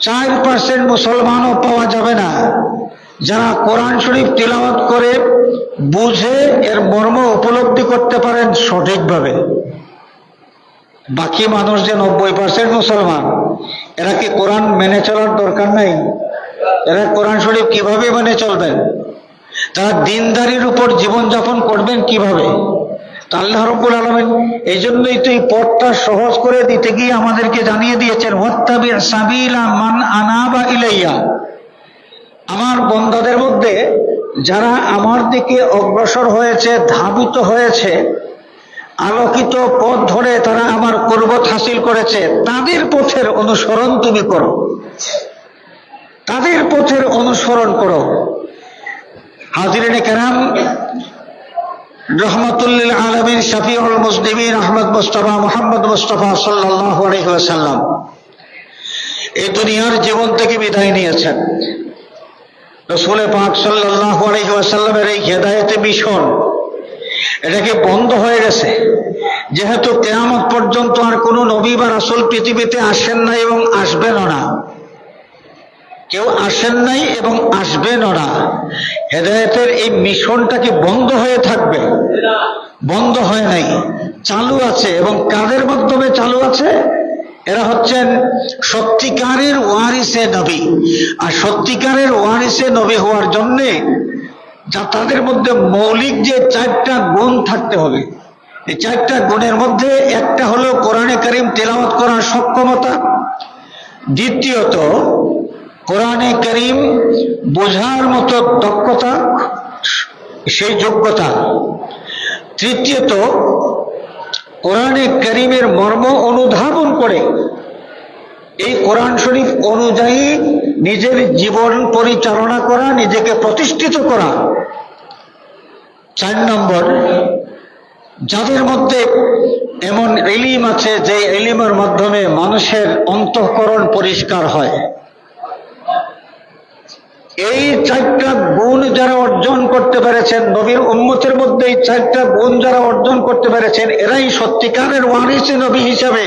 [SPEAKER 4] 4% মুসলমানও পাওয়া যাবে না যারা কোরআন শরীফ তিলাওয়াত করে বুঝে এর মর্ম উপলব্ধি করতে পারেন সঠিকভাবে। বাকি মানুষ যে 90% মুসলমান, এরা কি কোরআন মেনে চলার দরকার নাই? এরা কোরআন শরীফ কিভাবে মেনে চলবেন? তারা দিনদারির উপর জীবনযাপন করবেন কিভাবে? তা আল্লাহ রাব্বুল আলামিন এই জন্যই তো এই পথটা সহজ করে দিতে গিয়ে আমাদেরকে জানিয়ে দিয়েছেন, ওয়াত্তাবি' সাবিলা মান আনাবা ইলাইয়া, আমার বান্দাদের মধ্যে যারা আমার দিকে অগ্রসর হয়েছে, ধাবিত হয়েছে, আলোকিত পথ ধরে তারা আমার কুরবত হাসিল করেছে, তাদের পথের অনুসরণ তুমি করো, তাদের পথের অনুসরণ করো। হাজিরিনে কেরাম, রহমাতুল্লিল আলামিন শফিউল মুজনিবিন আহমদ মুস্তাফা মুহাম্মদ মুস্তাফা সাল্লাল্লাহু আলাইহি ওয়াসাল্লাম এই দুনিয়ার জীবন থেকে বিদায় নিয়েছেন। রাসূল পাক সাল্লাল্লাহু আলাইহি ওয়াসাল্লামের এই হেদায়েতে মিশন, এটাকে বন্ধ হয়ে গেছে, যেহেতু কিয়ামত পর্যন্ত আর কোনো নবী বা রাসূল পৃথিবীতে আসেন নাই এবং আসবেনও না, কেউ আসেন নাই এবং আসবেনও না। হেদায়েতের এই মিশনটাকে বন্ধ হয়ে থাকবে, বন্ধ হয় নাই, চালু আছে। এবং কাদের মাধ্যমে চালু আছে? এরা হচ্ছেন সত্যিকারের ওয়ারিসে নবী। আর সত্যিকারের ওয়ারিসে নবী হওয়ার জন্যে যা তাদের মধ্যে মৌলিক যে 4টা গুণ থাকতে হবে, এই 4টা গুণের মধ্যে একটা হলো কোরআনে কারীম তেলাওয়াত করার সক্ষমতা, দ্বিতীয়ত কোরআনে কারীম বোঝার মতো দক্ষতা, সেই যোগ্যতা, তৃতীয়ত কোরআনে কারীমের মর্ম অনুধাবন করে এই কোরআন শরীফ অনুযায়ী নিজের জীবন পরিচালনা করা, নিজেকে প্রতিষ্ঠিত করা। 4 নম্বর, যাদের মধ্যে এমন ইলম আছে যে ইলমের মাধ্যমে মানুষের অন্তঃকরণ পরিষ্কার হয়। এই 4টা গুণ যারা অর্জন করতে পেরেছেন, নবীর উম্মতের মধ্যে এই 4টা গুণ যারা অর্জন করতে পেরেছেন, এরাই সত্যিকারের ওয়ারিসে নবী হিসাবে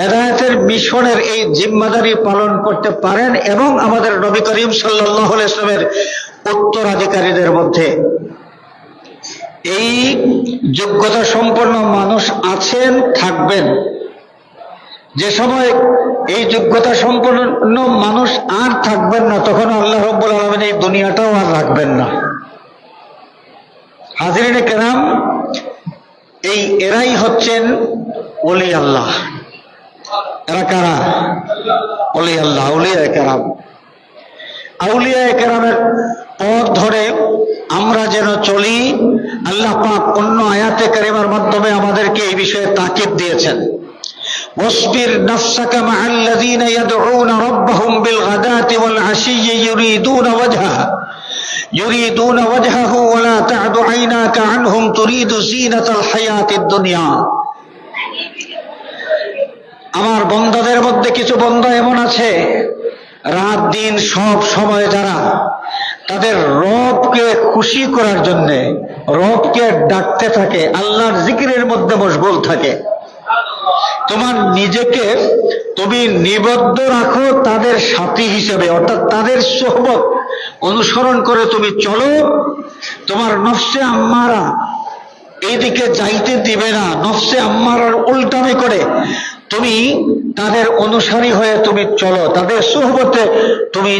[SPEAKER 4] হেদায়েতের মিশনের এই জিম্মাদারি পালন করতে পারেন এবং আমাদের নবী করিম সাল্লাল্লাহু আলাইহি ওয়াসাল্লামের উত্তরাধিকারীদের মধ্যে এই যোগ্যতা সম্পন্ন মানুষ আছেন, থাকবেন। যে সময় এই যোগ্যতা সম্পন্ন মানুষ আর থাকবেন না, তখন আল্লাহ রাব্বুল আলামিন এই দুনিয়াটাও আর রাখবেন না। হাজিরিনে কেরাম, এরাই হচ্ছেন ওলি আল্লাহ। এরা কারা? ওলি আল্লাহ, আউলিয়া কেরাম। আউলিয়া কেরামের পথ ধরে আমরা যেন চলি। আল্লাহ পাক অন্য আয়াতে কারিমার মাধ্যমে আমাদেরকে এই বিষয়ে তাকিদ দিয়েছেন, ওয়াসবির নাফসাকা মা'আল্লাযীনা ইয়াদউনা রাব্বাহুম বিলগাদাতি ওয়াল আশিয়্যি ইউরিদুনা ওয়াজহাহু ওয়া লা তা'দু আইনাকা আনহুম তুরিদু যীনাতাল হায়াতিদ দুনিয়া। আমার বন্দাদের মধ্যে কিছু বন্দা এমন আছে, রাত দিন সব সময় যারা তাদের রবকে খুশি করার জন্য রবকে ডাকতে থাকে, আল্লাহর জিকিরের মধ্যে মশগুল থাকে। তোমার নিজেকে তুমি নিবদ্ধ রাখো তাদের সাথী হিসেবে, অর্থাৎ তাদের সোহবত অনুসরণ করে তুমি চলো। তোমার নফসে আম্মারা এইদিকে যাইতে দিবে না, নফসে আম্মারার উল্টামি করে তুমি তাদের অনুসারী হয়ে তুমি চলো, তাদের সোহবতে তুমি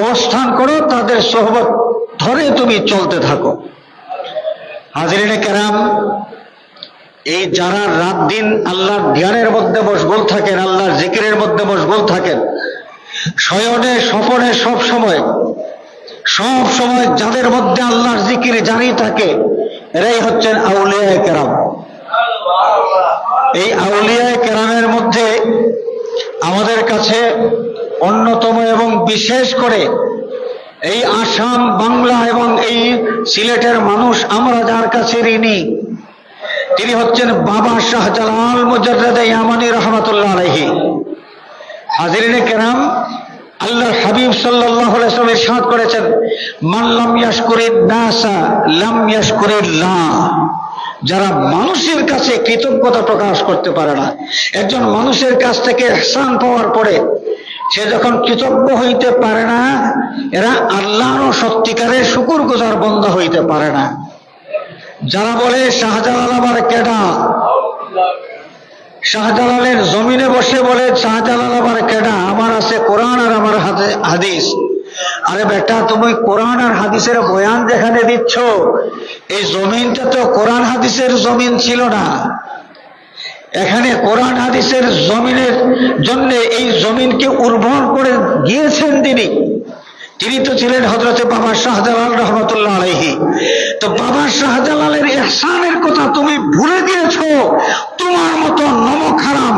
[SPEAKER 4] অবস্থান করো, তাদের সোহবত ধরে তুমি চলতে থাকো। হাজিরিনে কেরাম, এই যারা রাত দিন আল্লাহর ধ্যানের মধ্যে মশগুল থাকেন, আল্লাহর জিকিরের মধ্যে মশগুল থাকেন, শয়নে স্বপনে সব সময় যাদের মধ্যে আল্লাহর জিকির জারি থাকে, এরাই হচ্ছেন আউলিয়ায়ে কেরাম। এই আউলিয়ায়ে কেরামের মধ্যে আমাদের কাছে অন্যতম এবং বিশেষ করে এই আসাম, বাংলা এবং এই সিলেটের মানুষ আমরা যার কাছে ঋণী, তিনি হচ্ছেন বাবা শাহজালাল মুজাদ্দেদ ইয়ামানী রহমাতুল্লাহ আলাইহি। হাজিরিনে কেরাম, আল্লাহর হাবিব সাল্লাল্লাহু আলাইহি ওয়াসাল্লাম ইরশাদ করেছেন, মান লাম ইয়াশকুরিন নাসা লাম ইয়াশকুরিল্লাহ। যারা মানুষের কাছে কৃতজ্ঞতা প্রকাশ করতে পারে না, একজন মানুষের কাছ থেকে ইহসান পাওয়ার পরে সে যখন কৃতজ্ঞ হইতে পারে না, এরা আল্লাহরও সত্যিকারের শুকরগুজার বান্দা হইতে পারে না। যারা বলে শাহজালাল আবার কেডা, শাহজালালের জমিনে বসে বলে শাহজালাল আবার কেডা, আমার আছে কোরআন আর আমার হাদিস। আরে বেটা, তুমি কোরআন আর হাদিসের বয়ান যেখানে দিচ্ছ, এই জমিনটা তো কোরআন হাদিসের জমিন ছিল না। এখানে কোরআন হাদিসের জমিনের জন্য এই জমিনকে উর্বর করে গিয়েছেন তিনি তো ছিলেন হযরতে বাবা শাহজালাল রহমাতুল্লাহ আলাইহি। তো বাবা শাহজালালের ইহসানের কথা তুমি ভুলে গিয়েছো। তোমার মতো নমক হারাম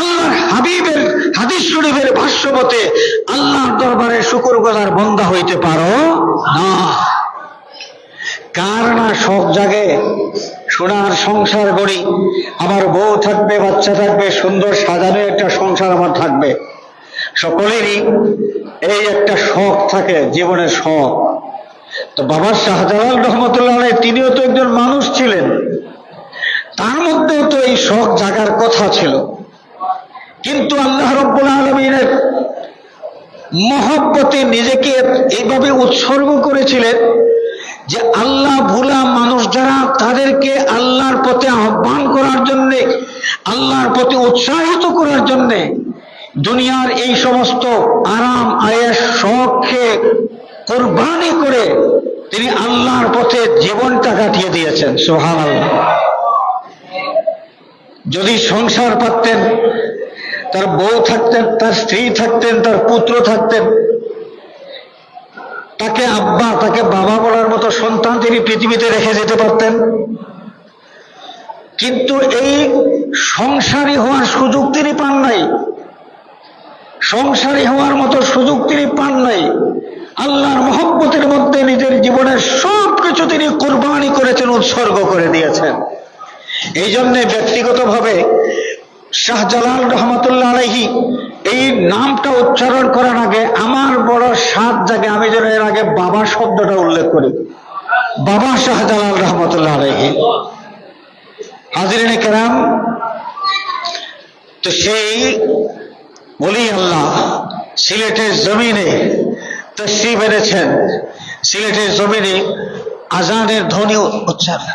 [SPEAKER 4] আল্লাহর হাবিবের হাদিস শরীফের ভাষ্য মতে আল্লাহর দরবারে শুকরগুজার বান্দা হইতে পারো না। কার না শখ জাগে সোনার সংসার গড়ি, আমার বউ থাকবে, বাচ্চা থাকবে, সুন্দর সাজানো একটা সংসার আমার থাকবে। সকলেরই এই একটা শখ থাকে, জীবনের শখ। তো বাবা শাহজালাল রহমতুল্লাহ আলাইহি তিনিও তো একজন মানুষ ছিলেন, তার মধ্যেও তো এই শখ জাগার কথা ছিল। কিন্তু আল্লাহ রাব্বুল আলামিনের মহব্বতে নিজেকে এইভাবে উৎসর্গ করেছিলেন যে আল্লাহ ভুলা মানুষ যারা, তাদেরকে আল্লাহর পথে আহ্বান করার জন্যে, আল্লাহর পথে উৎসাহিত করার জন্যে দুনিয়ার এই সমস্ত আরাম আয়েশ শখকে কুরবানি করে তিনি আল্লাহর পথে জীবনটা কাটিয়ে দিয়েছেন। সুবহানাল্লাহ। যদি সংসার পাতেন, তার বউ থাকতেন, তার স্ত্রী থাকতেন, তার পুত্র থাকতেন, তাকে আব্বা, তাকে বাবা বলার মতো সন্তান তিনি পৃথিবীতে রেখে যেতে পারতেন। কিন্তু এই সংসারী হওয়ার সুযোগ তিনি পান নাই, সংসারী হওয়ার মতো সুযোগ তিনি পান নাই। আল্লাহর মহব্বতের মধ্যে নিজের জীবনের সব কিছু তিনি কুরবানি করেছেন, উৎসর্গ করে দিয়েছেন। এই জন্যে ব্যক্তিগতভাবে শাহজালাল রহমতুল্লাহ আলাইহি এই নামটা উচ্চারণ করার আগে আমার বড় সাত জায়গায় আমি যেন এর আগে বাবা শব্দটা উল্লেখ করি, বাবা শাহজালাল রহমতুল্লাহ আলাইহি। হাজিরিনে কেরাম, তো সেই বলি আল্লাহ সিলেটের জমিনে তশরিফ এনেছেন। সিলেটের জমিনে আজানের ধ্বনি উচ্চারণ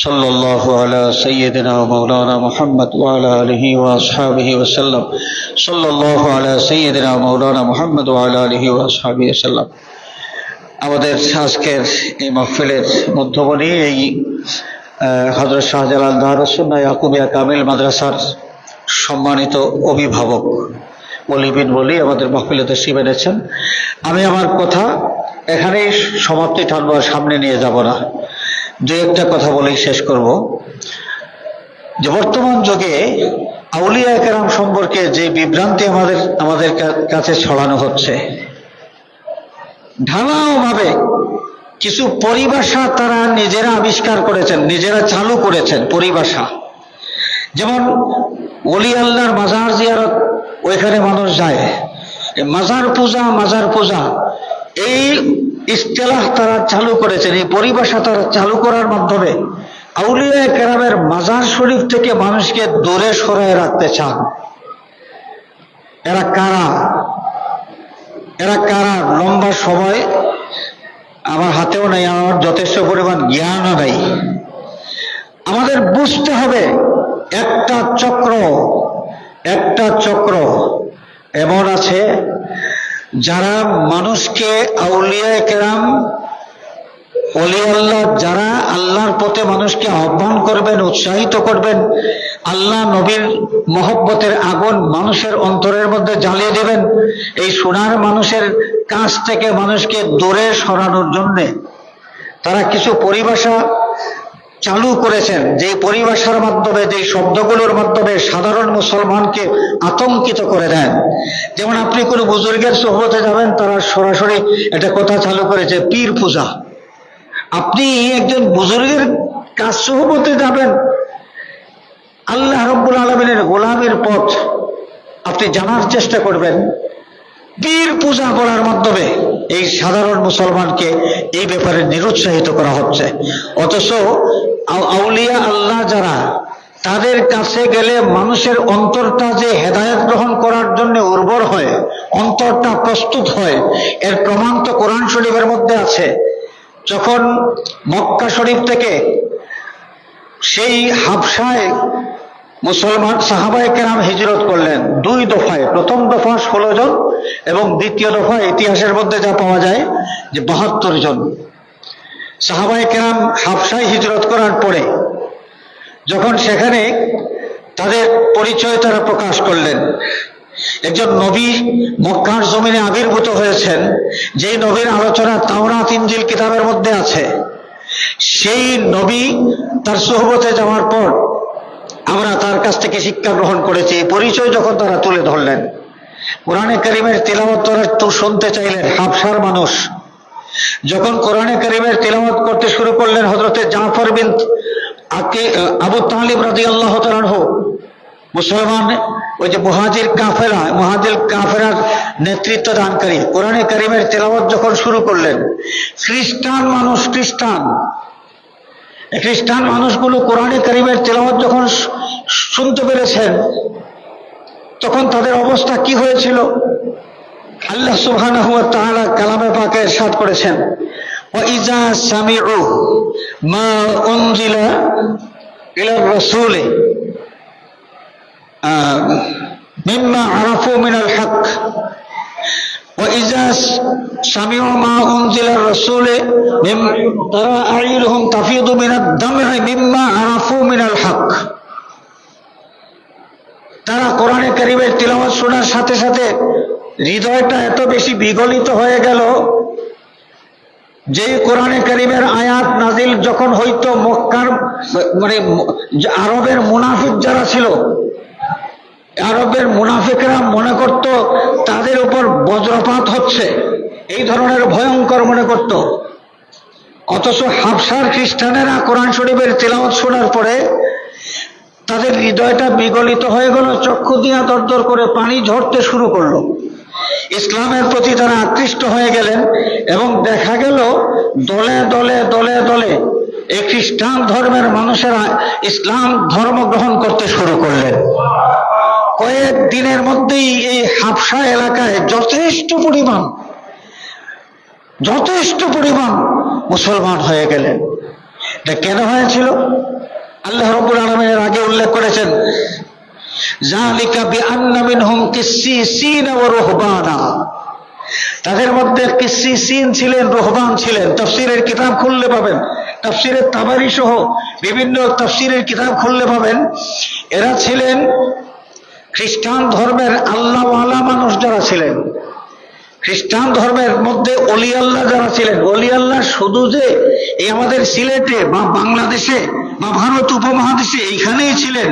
[SPEAKER 4] সাল্লাল্লাহু আলা সাইয়্যিদিনা ওয়া মাওলানা মুহাম্মদ ওয়া আলা আলিহি ওয়া আসহাবিহি ওয়া সাল্লাম। সাল্লাল্লাহু আলা সাইয়্যিদিনা ওয়া মাওলানা মুহাম্মদ ওয়া আলা আলিহি ওয়া আসহাবিহি ওয়া সাল্লাম। আমাদের আজকের এই মাহফিলের মধ্যমণি এই হযরত শাহজালাল দারুস সুন্নাহ ইয়াকুবিয়া কামিল মাদ্রাসার সম্মানিত অভিভাবক ওলি বিন ওলি আমাদের মাহফিলে তশরিফ এনেছেন। আমি আমার কথা এখানেই সমাপ্তি টানব, সামনে নিয়ে যাব না। দু একটা কথা বলেই শেষ করব যে বর্তমান যুগে আউলিয়া কেরাম সম্পর্কে যে বিভ্রান্তি আমাদের কাছে ছড়ানো হচ্ছে, ঢালাওভাবে কিছু পরিভাষা তারা নিজেরা আবিষ্কার করেছেন, নিজেরা চালু করেছেন পরিভাষা। যেমন ওলি আল্লাহর মাজার জিয়ারত, ওইখানে মানুষ যায়, মাজার পূজা এই ইস্তেলাহ তারা চালু করেছেন। এই পরিভাষা তারা চালু করার মাধ্যমে আউলিয়া কেরামের মাজার শরীফ থেকে মানুষকে দূরে সরায় রাখতে চান। এরা কারা লম্বা সময় আমার হাতেও নেই, আমার যথেষ্ট পরিমাণ জ্ঞানও নেই। আমাদের বুঝতে হবে একটা চক্র এমন আছে যারা মানুষকে আউলিয়া কেরাম ওলি আল্লাহ, যারা আল্লাহর পথে মানুষকে আহ্বান করবেন, উৎসাহিত করবেন, আল্লাহ নবীর মহব্বতের আগুন মানুষের অন্তরের মধ্যে জ্বালিয়ে দেবেন, এই সোনার মানুষের কাছ থেকে মানুষকে দূরে সরানোর জন্য তারা কিছু পরিভাষা চালু করেছেন। যে পরিভাষার মাধ্যমে, যে শব্দগুলোর মাধ্যমে সাধারণ মুসলমানকে আতঙ্কিত করে দেন। যেমন আপনি কোনো বুজুর্গের সোহবতে যাবেন, তারা সরাসরি একটা কথা চালু করেছে, পীর পূজা। আপনি একজন বুজুর্গের কাজ সোহবতে যাবেন, আল্লাহ রাব্বুল আলামিনের গোলামের পথ আপনি জানার চেষ্টা করবেন, পীর পূজা করার মাধ্যমে এই সাধারণ মুসলমানকে এই ব্যাপারে নিরুৎসাহিত করা হচ্ছে। অথচ আউলিয়া আল্লাহ যারা, তাদের কাছে গেলে মানুষের অন্তরটা যে হেদায়েত গ্রহণ করার জন্য উর্বর হয়, অন্তরটা প্রস্তুত হয়, এর প্রমাণ তো কোরআন শরীফের মধ্যে আছে। যখন মক্কা শরীফ থেকে সেই হাবশায় মুসলমান সাহাবায়ে কেরাম হিজরত করলেন 2 দফায়। প্রথম দফা 16 জন এবং দ্বিতীয় দফা ইতিহাসের মধ্যে যা পাওয়া যায় যে 72 জন সাহাবায়ে কেরাম হাবশায় হিজরত করার পরে যখন সেখানে তাদের পরিচয় তারা প্রকাশ করলেন, একজন নবী মক্কার জমিনে আবির্ভূত হয়েছেন, যেই নবীর আলোচনা তাওরাত ইনজিল কিতাবের মধ্যে আছে। সেই নবী তার সোহবতে যাওয়ার পর আমরা তার কাছ থেকে শিক্ষা গ্রহণ করেছি, এই পরিচয় যখন তারা তুলে ধরলেন, কোরআনে কারিমের তিলাওয়াত তারা তো শুনতে চাইলেন। হাবশার মানুষ যখন কোরআনে কারিমের তিলাওয়াত করতে শুরু করলেন, হযরতে জাফর বিন আবু তালিব রাদিয়াল্লাহু তাআলা আনহু, মুসলমান ওই যে মুহাজির কাফেরার নেতৃত্ব দানকারী, কোরআনে কারিমের তিলাওয়াত যখন শুরু করলেন, খ্রিস্টান মানুষগুলো কোরআনে কারিমের তিলাওয়াত যখন শুনতে পেরেছেন, তখন তাদের অবস্থা কি হয়েছিল? আল্লাহ সুবহানাহু ওয়া তাআলা কালামে পাকে ইরশাদ করেছেন, ওয়া ইজা সামিউ মা উনজিলা ইলার রাসূলি মিম্মা আরাফু মিনাল হক ওয়া ইজা সামিউ মা উনজিলা রাসূলি তারা আইয়ুনহুম তাফিদু মিনাদ দাম'i মিম্মা আরাফু মিনাল হক। তারা কোরআনে কারিমের তিলাওয়াত শোনার সাথে সাথে হৃদয়টা এত বেশি বিগলিত হয়ে গেল যে কোরআনে কারিমের আয়াত নাজিল যখন হইতো, মক্কার মানে আরবের মুনাফিক যারা ছিল, আরবের মুনাফিকরা মনে করত তাদের উপর বজ্রপাত হচ্ছে, এই ধরনের ভয়ঙ্কর মনে করত। অথচ হাবশার খ্রিস্টানেরা কোরআন শরীফের তিলাওয়াত শোনার পরে তাদের হৃদয়টা বিগলিত হয়ে গেল, চক্ষু দিয়া দরদর করে পানি ঝরতে শুরু করলো। ইসলামের প্রতি তারা আকৃষ্ট হয়ে গেলেন এবং দেখা গেল দলে দলে দলে দলে এই খ্রিস্টান ধর্মের মানুষেরা ইসলাম ধর্ম গ্রহণ করতে শুরু করলেন। কয়েক দিনের মধ্যেই এই হাবশা এলাকায় যথেষ্ট পরিমাণ মুসলমান হয়ে গেলেন। এটা কেন হয়েছিল? আল্লাহ রাব্বুল আলামিন এর আগে উল্লেখ করেছেন, যালিকা বিআন্না মিনহুম কিসসিসিনা ওয়া রুহবানা। তাদের মধ্যে কিসসিসিন ছিলেন, রুহবান ছিলেন। তাফসীরের কিতাব খুললে পাবেন, তাফসীরের তাবারী সহ বিভিন্ন তাফসীরের কিতাব খুললে পাবেন, এরা ছিলেন খ্রিস্টান ধর্মের আল্লাহওয়ালা মানুষ যারা ছিলেন। খ্রিস্টান ধর্মের মধ্যে অলি আল্লাহ যারা ছিলেন, অলি আল্লাহ শুধু যে এই আমাদের সিলেটে বা বাংলাদেশে বা ভারত উপমহাদেশে এইখানেই ছিলেন,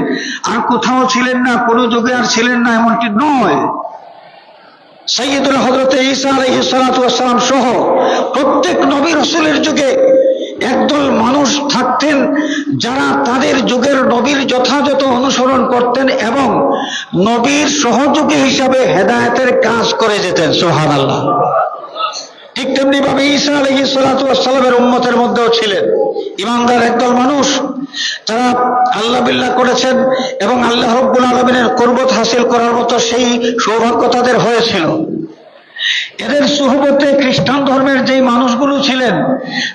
[SPEAKER 4] আর কোথাও ছিলেন না, কোনো যুগে আর ছিলেন না, এমনটি নয়। সাইয়্যিদুল হযরত ঈসা আলাইহিস সালাতু ওয়াস সালাম সহ প্রত্যেক নবী রাসূলের যুগে একদল মানুষ থাকতেন যারা তাদের যুগের নবীর যথাযথ অনুসরণ করতেন এবং নবীর সহযোগী হিসাবে হেদায়েতের কাজ করে যেতেন। সুবহানাল্লাহ। ঠিক তেমনি ভাবে ঈসা আলাইহিস সালাতু ওয়াস সালামের উম্মতের মধ্যেও ছিলেন ঈমানদার একদল মানুষ, যারা আল্লাহ বিল্লাহ করেছেন এবং আল্লাহ রাব্বুল আলামিনের কুরবত হাসিল করার মতো সেই সৌভাগ্য তাদের হয়েছিল। এদের সুহবতে খ্রিস্টান ধর্মের যে মানুষগুলো ছিলেন,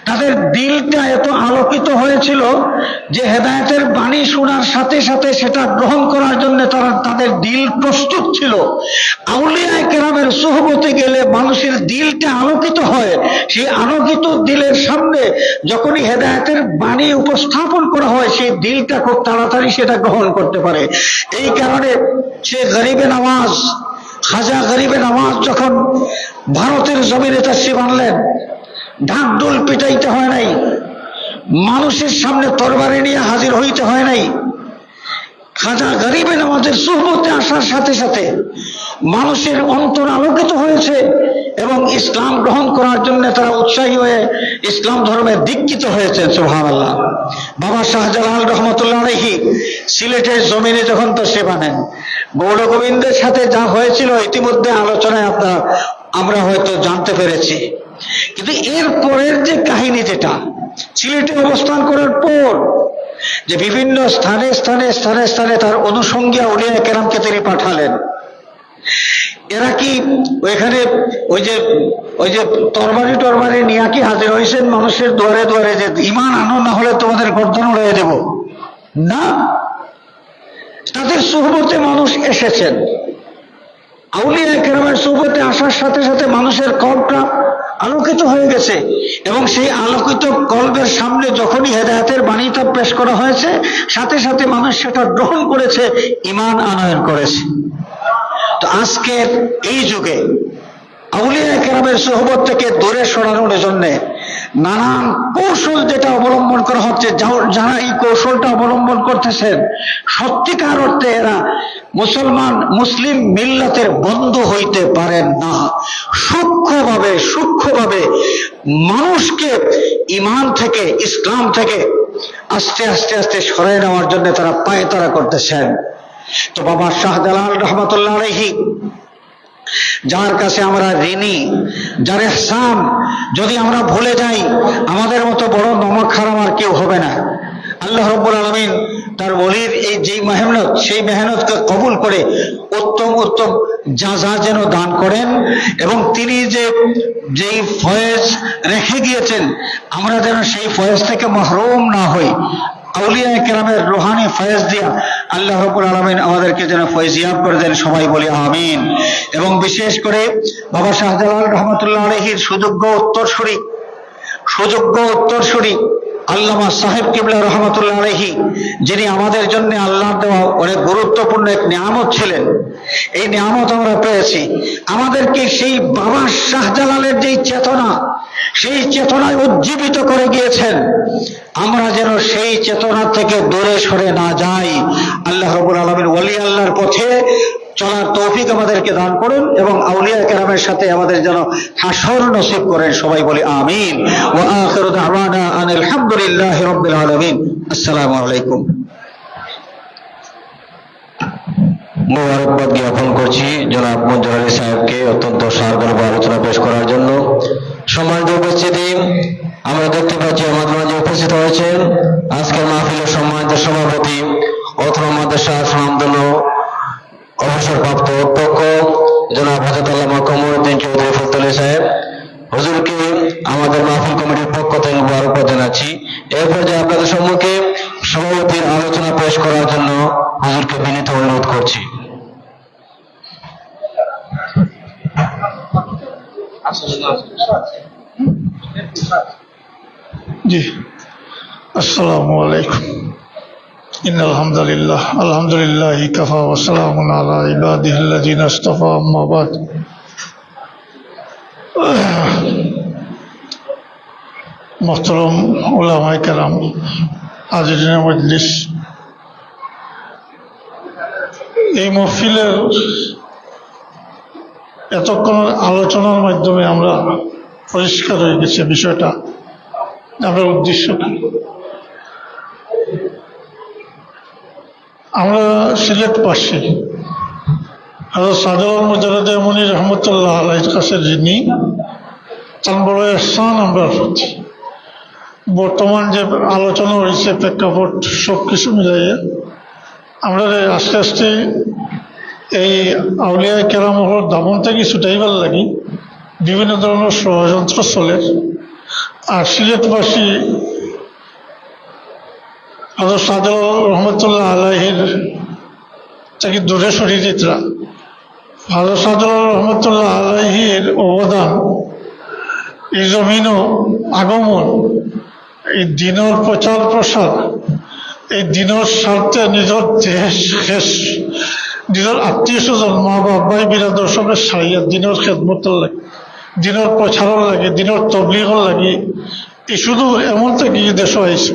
[SPEAKER 4] তাদের দিলটা এত আলোকিত হয়েছিল যে হেদায়েতের বাণী শোনার সাথে সাথে সেটা গ্রহণ করার জন্য তাদের দিল প্রস্তুত ছিল। আউলিয়ায়ে কেরামের সুহবতে গেলে মানুষের দিলটা আলোকিত হয়। সেই আলোকিত দিলের সামনে যখনই হেদায়েতের বাণী উপস্থাপন করা হয়, সেই দিলটা খুব তাড়াতাড়ি সেটা গ্রহণ করতে পারে। এই কারণে সে গরিবে নওয়াজ, খাজা গরিবে নওয়াজ যখন ভারতের জমিনে তাশরীফ আনলেন, ঢাক ঢোল পিটাইতে হয় নাই, মানুষের সামনে তরবারি নিয়ে হাজির হইতে হয় নাই। খাজা গরিবে নওয়াজের সুহবতে আসার সাথে সাথে মানুষের অন্তর আলোকিত হয়েছে এবং ইসলাম গ্রহণ করার জন্য তারা উৎসাহী হয়ে ইসলাম ধর্মে দীক্ষিত হয়েছেন। সুবহানাল্লাহ। বাবা শাহজালাল রহমতুল্লাহ আলাইহি সিলেটের জমিনে যখন তাশরীফ আনেন, গৌর গোবিন্দের সাথে যা হয়েছিল ইতিমধ্যে আলোচনায় আমরা হয়তো জানতে পেরেছি, কিন্তু এর পরের যে কাহিনী, যেটা সিলেটে অবস্থান করার পর যে বিভিন্ন স্থানে স্থানে স্থানে স্থানে তার অনুষঙ্গী আউলিয়া কেরামকে তিনি পাঠালেন, এরা কি ওইখানে ওই যে তরবারি নিয়ে কি হাজির হয়েছেন মানুষের দুয়ারে দুয়ারে যে ঈমান আনো, না হলে তোমাদের গর্দান উড়িয়ে দেব? না, তাদের সুহবতে মানুষ এসেছেন। আউলিয়া কেরামের সুহবতে আসার সাথে সাথে মানুষের কল্পটা আলোকিত হয়ে গেছে এবং সেই আলোকিত কল্পের সামনে যখনই হেদায়েতের বাণীটা পেশ করা হয়েছে, সাথে সাথে মানুষ সেটা গ্রহণ করেছে, ঈমান আনয়ন করেছে। তো আজকের এই যুগে আউলিয়া কেরামের সুহবত থেকে দূরে সরানোর জন্য নানান কৌশল যেটা অবলম্বন করা হচ্ছে, যারা এই কৌশলটা অবলম্বন করতেছেন সত্যিকার অর্থে এরা মুসলিম মিল্লাতের বন্ধু হইতে পারেন না। সূক্ষ্মভাবে মানুষকে ঈমান থেকে, ইসলাম থেকে আস্তে আস্তে আস্তে সরাই নেওয়ার জন্য তারা পায়তারা করতেছেন। তো বাবা শাহজালাল রহমতুল্লাহ আলাইহি, যার কাছে আমরা ঋণী, যার ইহসান যদি আমরা ভুলে যাই, আমাদের মতো বড় নমক হারাম আর কেউ হবে না। আল্লাহ রাব্বুল আলামিন তার ওলির এই যে মেহনত, সেই মেহনতকে কবুল করে উত্তম উত্তম যা যেন দান করেন এবং তিনি যেই ফয়েজ রেখে গিয়েছেন, আমরা যেন সেই ফয়েজ থেকে মাহরুম না হই। আউলিয়া কেরামের রুহানি ফয়েজ দিয়া আল্লাহ রাব্বুল আলামিন আমাদেরকে যেন ফয়েজিয়াব করে দেন, সবাই বলি আমিন। এবং বিশেষ করে বাবা শাহজালাল রহমতুল্লাহ আলাইহির সুযোগ্য উত্তরসূরি আল্লামা সাহেব কিবলা রহমতুল্লাহ আলাইহি, যিনি আমাদের জন্য আল্লাহর দেওয়া অনেক গুরুত্বপূর্ণ এক নিয়ামত ছিলেন, এই নিয়ামত আমরা পেয়েছি। আমাদেরকে সেই বাবা শাহজালালের যেই চেতনা, সেই চেতনায় উজ্জীবিত করে গিয়েছেন, আমরা যেন সেই চেতনা থেকে দূরে সরে না যাই। আল্লাহ রাব্বুল আলামিন ওলি আল্লাহর পথে চলার তৌফিক আমাদেরকে দান করুন এবং আউলিয়া কেরামের সাথে আমাদের যেন হাসর নসিব করেন, সবাই বলি আমিন। ওয়া আখিরু দাওয়ানা আনিল হামদুলিল্লাহি রাব্বিল আলামিন। আসসালামু আলাইকুম।
[SPEAKER 2] মোবারকবাদ জ্ঞাপন করছি জনাব মঞ্জুর আলী সাহেবকে অত্যন্ত সারগর্ভ আলোচনা পেশ করার জন্য। সম্মানিত উপস্থিতি, আমরা দেখতে পাচ্ছি আমাদের মাঝে উপস্থিত হয়েছেন আজকের মাহফিলের সম্মানিত সভাপতি অথবা মাদ্রাসা সুনামধন্য অবসরপ্রাপ্ত অধ্যক্ষ জনাব হযরত আল্লামা কমরউদ্দিন চৌধুরী ফজলি সাহেব। হুজুরকে আমাদের মাহফিল কমিটির পক্ষ থেকে মোবারকবাদ জানাচ্ছি। এরপর যে আপনাদের
[SPEAKER 3] জি, আসসালামু আলাইকুম। ইন্নাল হামদুলিল্লাহ আলহামদুলিল্লাহি কাফা ওয়া সালামুন আলা ইবাদিহিল্লাযিনা ইসতাফা, আম্মা বাদ। মুহতারাম উলামায়ে কেরাম, হাজিরিন মজলিস, এই মাহফিলের এতক্ষণের আলোচনার মাধ্যমে আমরা পরিষ্কার হয়ে গেছে বিষয়টা, আমরা উদ্দেশ্য কি। আমরা সিলেটবাসী হযরত শাহজালাল মুজাদ্দিদ মুনি রহমতুল্লাহ আলাইহির কাছে যিনি, তার বড় ইহসান আমরা প্রতি। বর্তমান যে আলোচনা হয়েছে প্রেক্ষাপট সব কিছু মিলাইয়া আমরা আস্তে আস্তে এই আউলিয়া কেরামহর দামন থেকে ছুটাইবার লাগি বিভিন্ন ধরনের ষড়যন্ত্র চলে। আর সিলেটবাসী হযরত শাহজালাল রহমতুল্লাহ আলাইহির থেকে দূরে সরিয়ে দিতরা। হযরত শাহজালাল রহমতুল্লাহ আলাইহির অবদান, এই জমিনও আগমন, এই দিনের প্রচার প্রসার, এই দিনের স্বার্থে নিজের দেশ নিজের আত্মীয় স্বজন, মা বাপ, ভাই বিরাদর সঙ্গে সারিয়া দিনের খেদমতের লাগে, দিনের প্রচারের লাগে, দিনের তবলিগের লাগে। এই শুধু এমন থেকে দেশ হয়েছে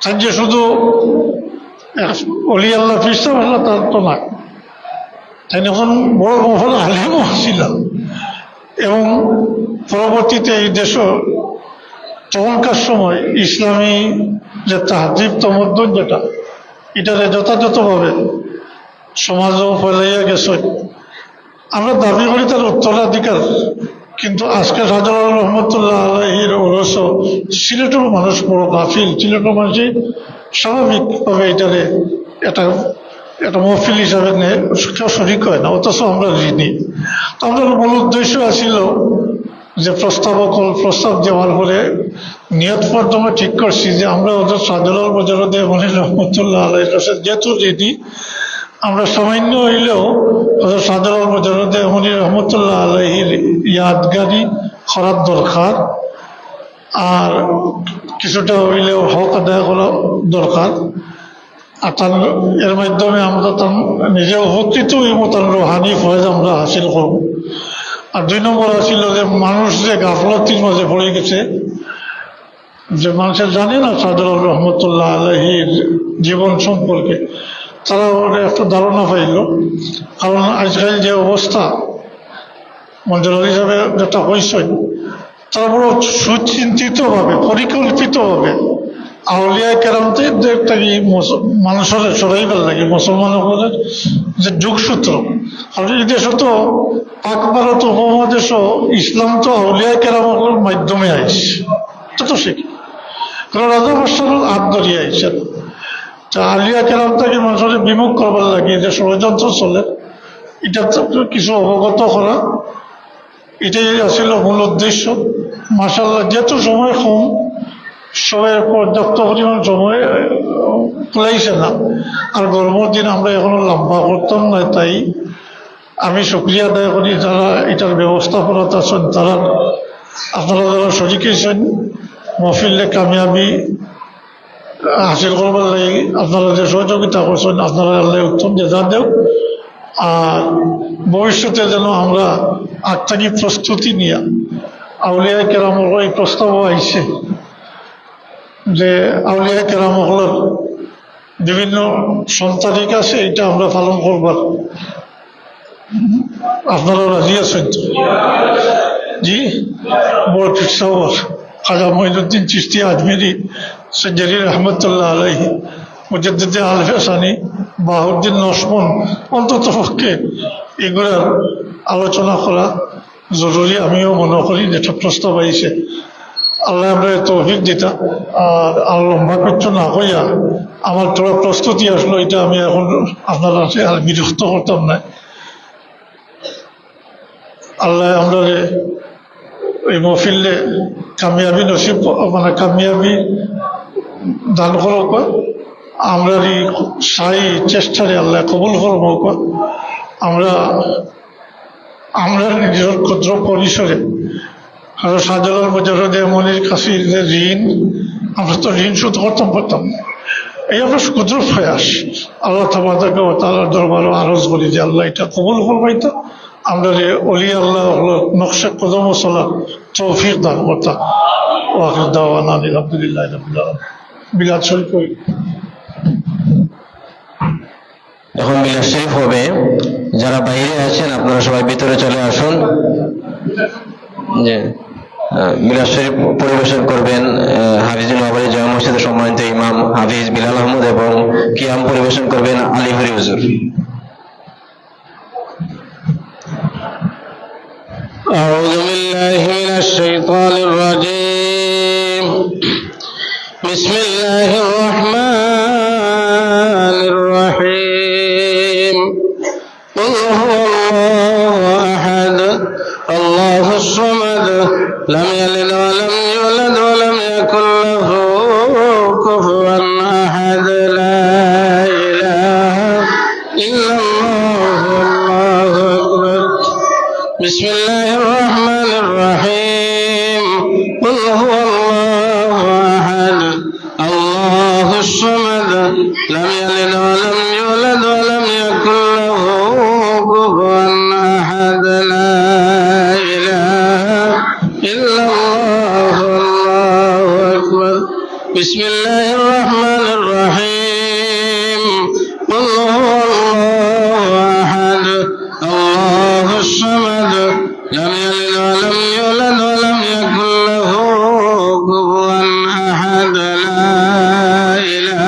[SPEAKER 3] তার যে শুধু অলি আল্লাহ ফিরসাব আল্লাহ তার তো না, তাই এখন বড় মহল আলেমও ছিল। এবং পরবর্তীতে এই দেশ তখনকার সময় ইসলামী যে তাহজিব তমদ্দুন যেটা, এটারে যথাযথভাবে সমাজও ফেলাইয়া গেছে। আমরা দাবি করি তার উত্তরাধিকার, কিন্তু আজকে শাহজালাল রহমতুল্লাহ আলাইহির ওরস সিলেটের মানুষ বড় গাফিল। সিলেটের মানুষই স্বাভাবিকভাবে এটারে একটা মহফিল হিসাবে কেউ শরিক হয় না, অথচ আমরা ঋণী। তো আমাদের মূল উদ্দেশ্য আছিল যে প্রস্তাব দেওয়ার পরে নিয়ত মাধ্যমে ঠিক করছি যে আমরা ওদের শাহজালাল মুজাদ্দিদ মুনি রহমতুল্লাহ আলাইহির কাছে যেহেতু ঋণী, আমরা সামান্য হইলেও ওদের শাহজালাল মুজাদ্দিদ মুনি রহমতুল্লাহ আলাইহির ইয়াদগারি করার দরকার, আর কিছুটা হইলেও হক আদায় করা দরকার। আর তার এর মাধ্যমে আমরা তার নিজে উপকৃত হইব, তার রুহানি ফয়েজ আমরা হাসিল করব। আর 2 নম্বর ছিল যে মানুষ যে গাফলতির মাঝে পড়ে গেছে, যে মানুষের জানে না শাহজালাল রহমতুল্লাহ আলাইহির জীবন সম্পর্কে, তারা একটা ধারণা পাইল। কারণ আজকাল যে অবস্থা মঞ্জুর হিসাবে যেটা হয়েছে, তারা বড় সুচিন্তিতভাবে পরিকল্পিতভাবে আউলিয়া কেরামতে একটা কি মানুষের সরাইবার লাগে মুসলমানের যে যুগসূত্র। আর এই দেশ তো পাক ভারত উপমহাদেশ, ইসলাম তো আউলিয়া কেরামের মাধ্যমে আইছে, এটা তো শিখি। কারণ রাজা বাদশাহ হাত ধরিয়ে আইছেন, তা আউলিয়া কেরামটাকে মানুষের বিমুখ করবার লাগে যে ষড়যন্ত্র চলে, এটা কিছু অবগত করা, এটাই আসলে মূল উদ্দেশ্য। মাশাআল্লাহ, যেহেতু সময় কম, সবাই পর্যাপ্ত পরিমাণ সময় কুলাইছে না, আর গরমের দিন আমরা এখনো লম্বা করতাম না। তাই আমি শুকরিয়া আদায় করি যারা এটার ব্যবস্থাপনা আছেন, তারা আপনারা যারা শরিক হয়েছেন মহফিলে কামিয়াবি হাসিল করবার লাগে, আপনারা যে সহযোগিতা করছেন, আপনারা আল্লাহ উত্তম জেজা দেও। আর ভবিষ্যতে যেন আমরা আগ থেকে প্রস্তুতি নিয়ে, আউলিয়া কেরামের এই প্রস্তাবও আইছে যে আউলিয়া কেরামহলের বিভিন্ন সন্তানিক আছে, এটা আমরা পালন করবার। আপনারা রাজি আছেন? জি, বড় সাহর খাজা মঈনুদ্দিন চিশতি আজমেরি, সৈয়দ রহমতুল্লাহ আলাইহি, মুজাদ্দিদ আলফ হাসানি, বাহাউদ্দিন নসমন, অন্তত পক্ষে এগুলার আলোচনা করা জরুরি আমিও মনে করি। যেটা প্রস্তাব আইছে, আল্লাহ আমরা তৌফিক দিতা। আর লম্বা কিছু না হইয়া আমার তোরা প্রস্তুতি আসলো, এটা আমি এখন আপনার কাছে আর বিরক্ত করতাম না। আল্লাহ আমরা এই মহফিলে কামিয়াবি নসিব, মানে কামিয়াবি দান করক। আমরা এই সাই চেষ্টারে আল্লাহ কবুল করব। আমরা আমরা নিজের ক্ষুদ্র পরিসরে আরো সাধারণ মুজারদে মনির কাসির যে ঋণ, আমরা তো ঋণ শোধ করতাম পারতাম না। এই আমরা ক্ষুদ্র প্রয়াস আল্লাহ তাআলার দরবারে আরজ করি যে আল্লাহ এটা কবুল করবাইতো, আমরা যে অলি আল্লাহ নকশা কদম চলা তৌফিক দান করতাম। ওয়াখির দাওয়ানা আলহামদুলিল্লাহি রাব্বিল আলামিন। বিলাদ শরীফ করি।
[SPEAKER 2] এখন মিলাদ শরীফ হবে। যারা বাইরে আছেন আপনারা সবাই ভিতরে চলে আসুন। যে মিলাদ শরীফ পরিবেশন করবেন হাফিজুল নগরী জামে মসজিদের সম্মানিত ইমাম হাফিজ বিলাল আহমদ এবং কিয়াম পরিবেশন করবেন আলী হরি হুজুর।
[SPEAKER 5] أعوذ بالله من الشيطان الرجيم. بسم الله الرحمن الرحيم. قل هو الله أحد الله الصمد لم يلد ولم يولد ولم يكن له كفوا أحد. لا إله إلا الله والله أكبر. بسم الله الرحمن الرحيم. قل هو الله أحد الله الصمد لم يلد ولم يولد ولم يكن له كفوا أحد. لا إله إلا الله والله أكبر. بسم الله الرحمن الرحيم. قل هو الله أحد الله الصمد لم يلد ولم يولد ولم يكن له كفوا أحد. لا إله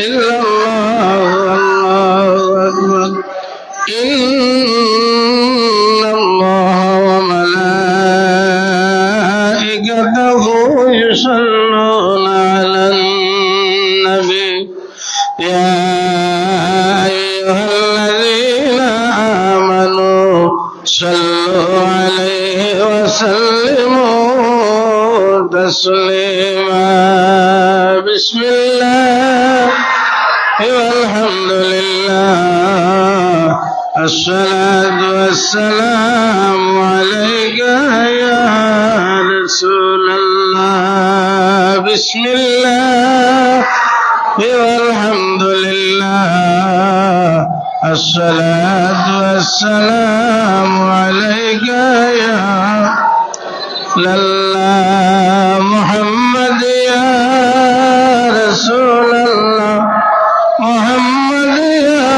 [SPEAKER 5] إلا الله والله أكبر. إن الله وملائكته يصلون على النبي. يا أيها الذين آمنوا صلوا عليه وسلموا تسليما. بسم الله والحمد لله الصلاة والسلام عليك يا رسول الله. بسم الله والحمد لله الصلاة والسلام عليك يا الله. محمد يا رسول الله محمد يا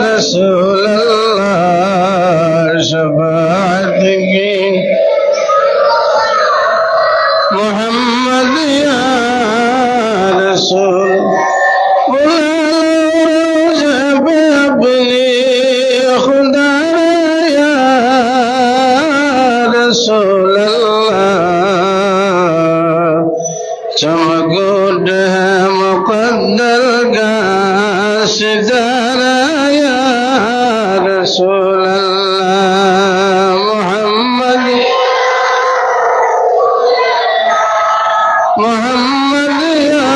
[SPEAKER 5] رسول الله. شفاعتك محمد يا رسول خدا يا رسول الله. چمکوٹ ہے مقدر کا ستارہ یا رسول اللہ. محمد محمد یا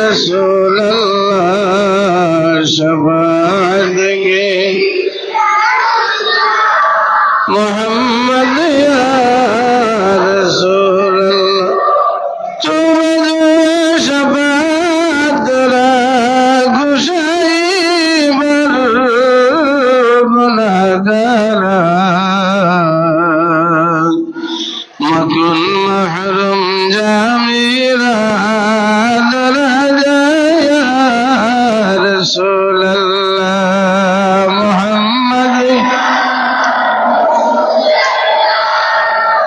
[SPEAKER 5] رسول اللہ. شفاعت کے محمد یا رسول اللہ. شفاعت را گشائی بر گناہگاران. مکن محرم جامیرا درجہ یا رسول اللہ. محمد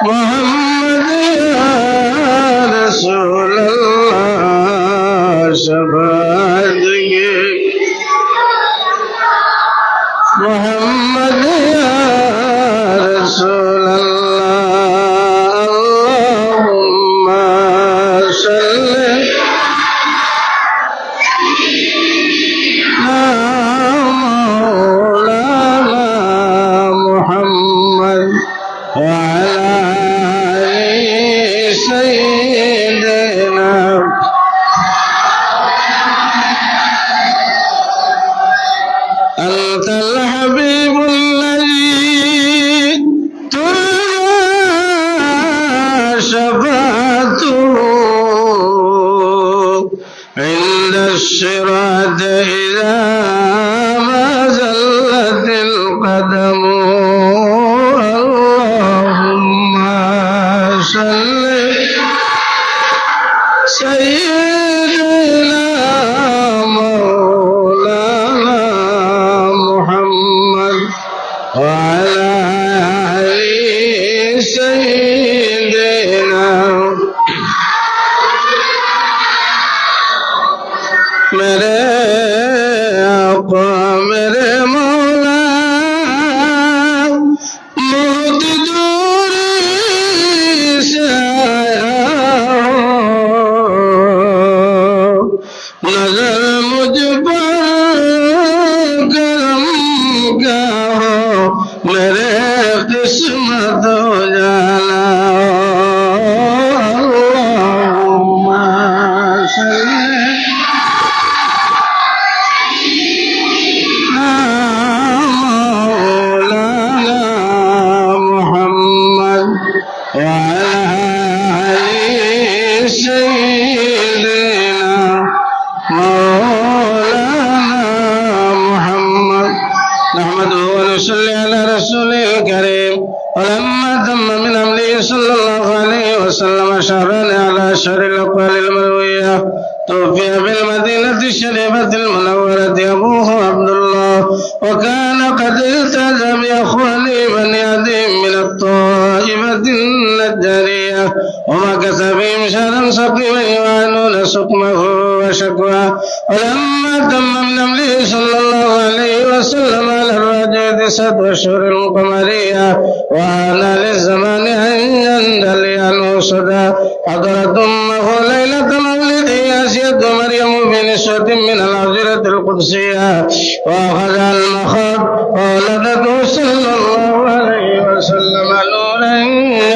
[SPEAKER 5] محمد یا رسول اللہ. شفاعت کے محمد یا رسول اللہ. اللہم صلی مولانا محمد وعلى آل سيدنا. أنت الحبيب قدم اللهم صل سيدنا مولانا محمد وعلى آل سيدنا मेरे आका मेरे मौला बहुत दूर से आया नजर मुझ पर करम क्या हो मेरे किस्मत हो जाना अल्लाहुम्मा सल्ली ولما تم من أمره صلى الله عليه وسلم شهران على شهر الأقوال المروية توفي بالمدينة الشريفة المنورة أبوه عبد الله وكان قد التزم بأخوانه بني عدي من الطائفة النجارية ومكث بهم شهرا سقيما يعانون سقمه وشكواه ولما تم من أمره صلى الله عليه وسلم على الرجل 9 أشهر القمرية وأنا للزمان أن يندلي عنه صدى حضرت أمه ليلة مولده آسية مريم بنسوة من العذرة القدسية وأخذها المخاض وولدته صلى الله عليه وسلم نورا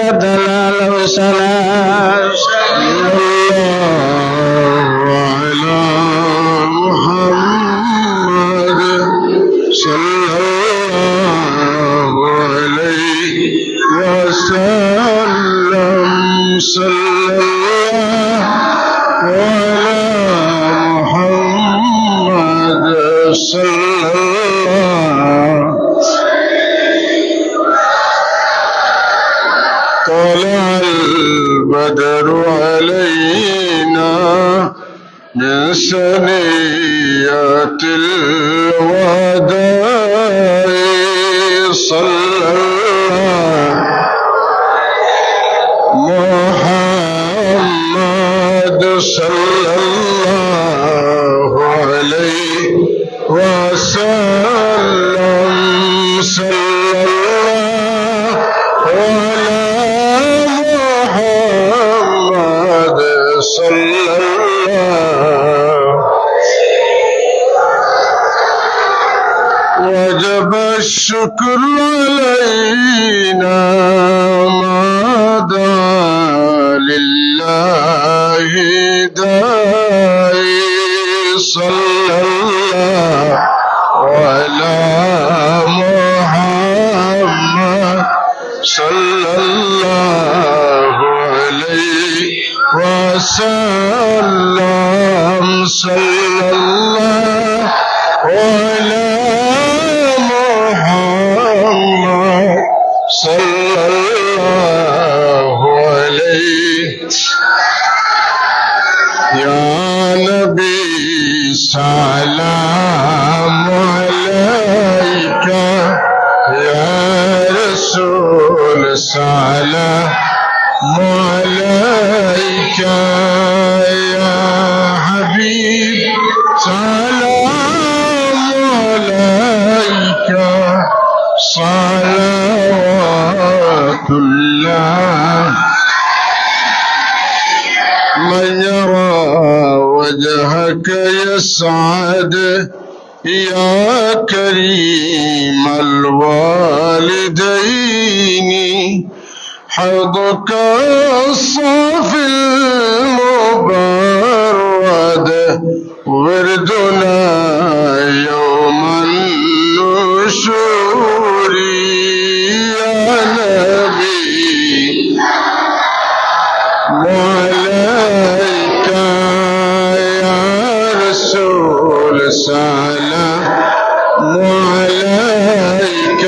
[SPEAKER 5] يتلالى سلام صلى الله على محمد صلى الله عليه وسلم صلى الله على محمد صلى الله طلع البدر علينا من ثنيات الوداع صلى الله محمد صلى الله عليه وسلم صلى الله على محمد صلى الله وجب الشكر علينا ما دعا لله داعي صلى الله على محمد صلى الله عليه وسلم صلى الله على محمد صلى الله عليه يا نبي سلام عليك يا رسول سلام عليك يا حبيب سلام عليك صلوات الله من يرى وجهك يسعد يا كريم الوالدين حوضك الصافي المبرد وردنا يوم النشور يا نبي عليك يا رسول سلام عليك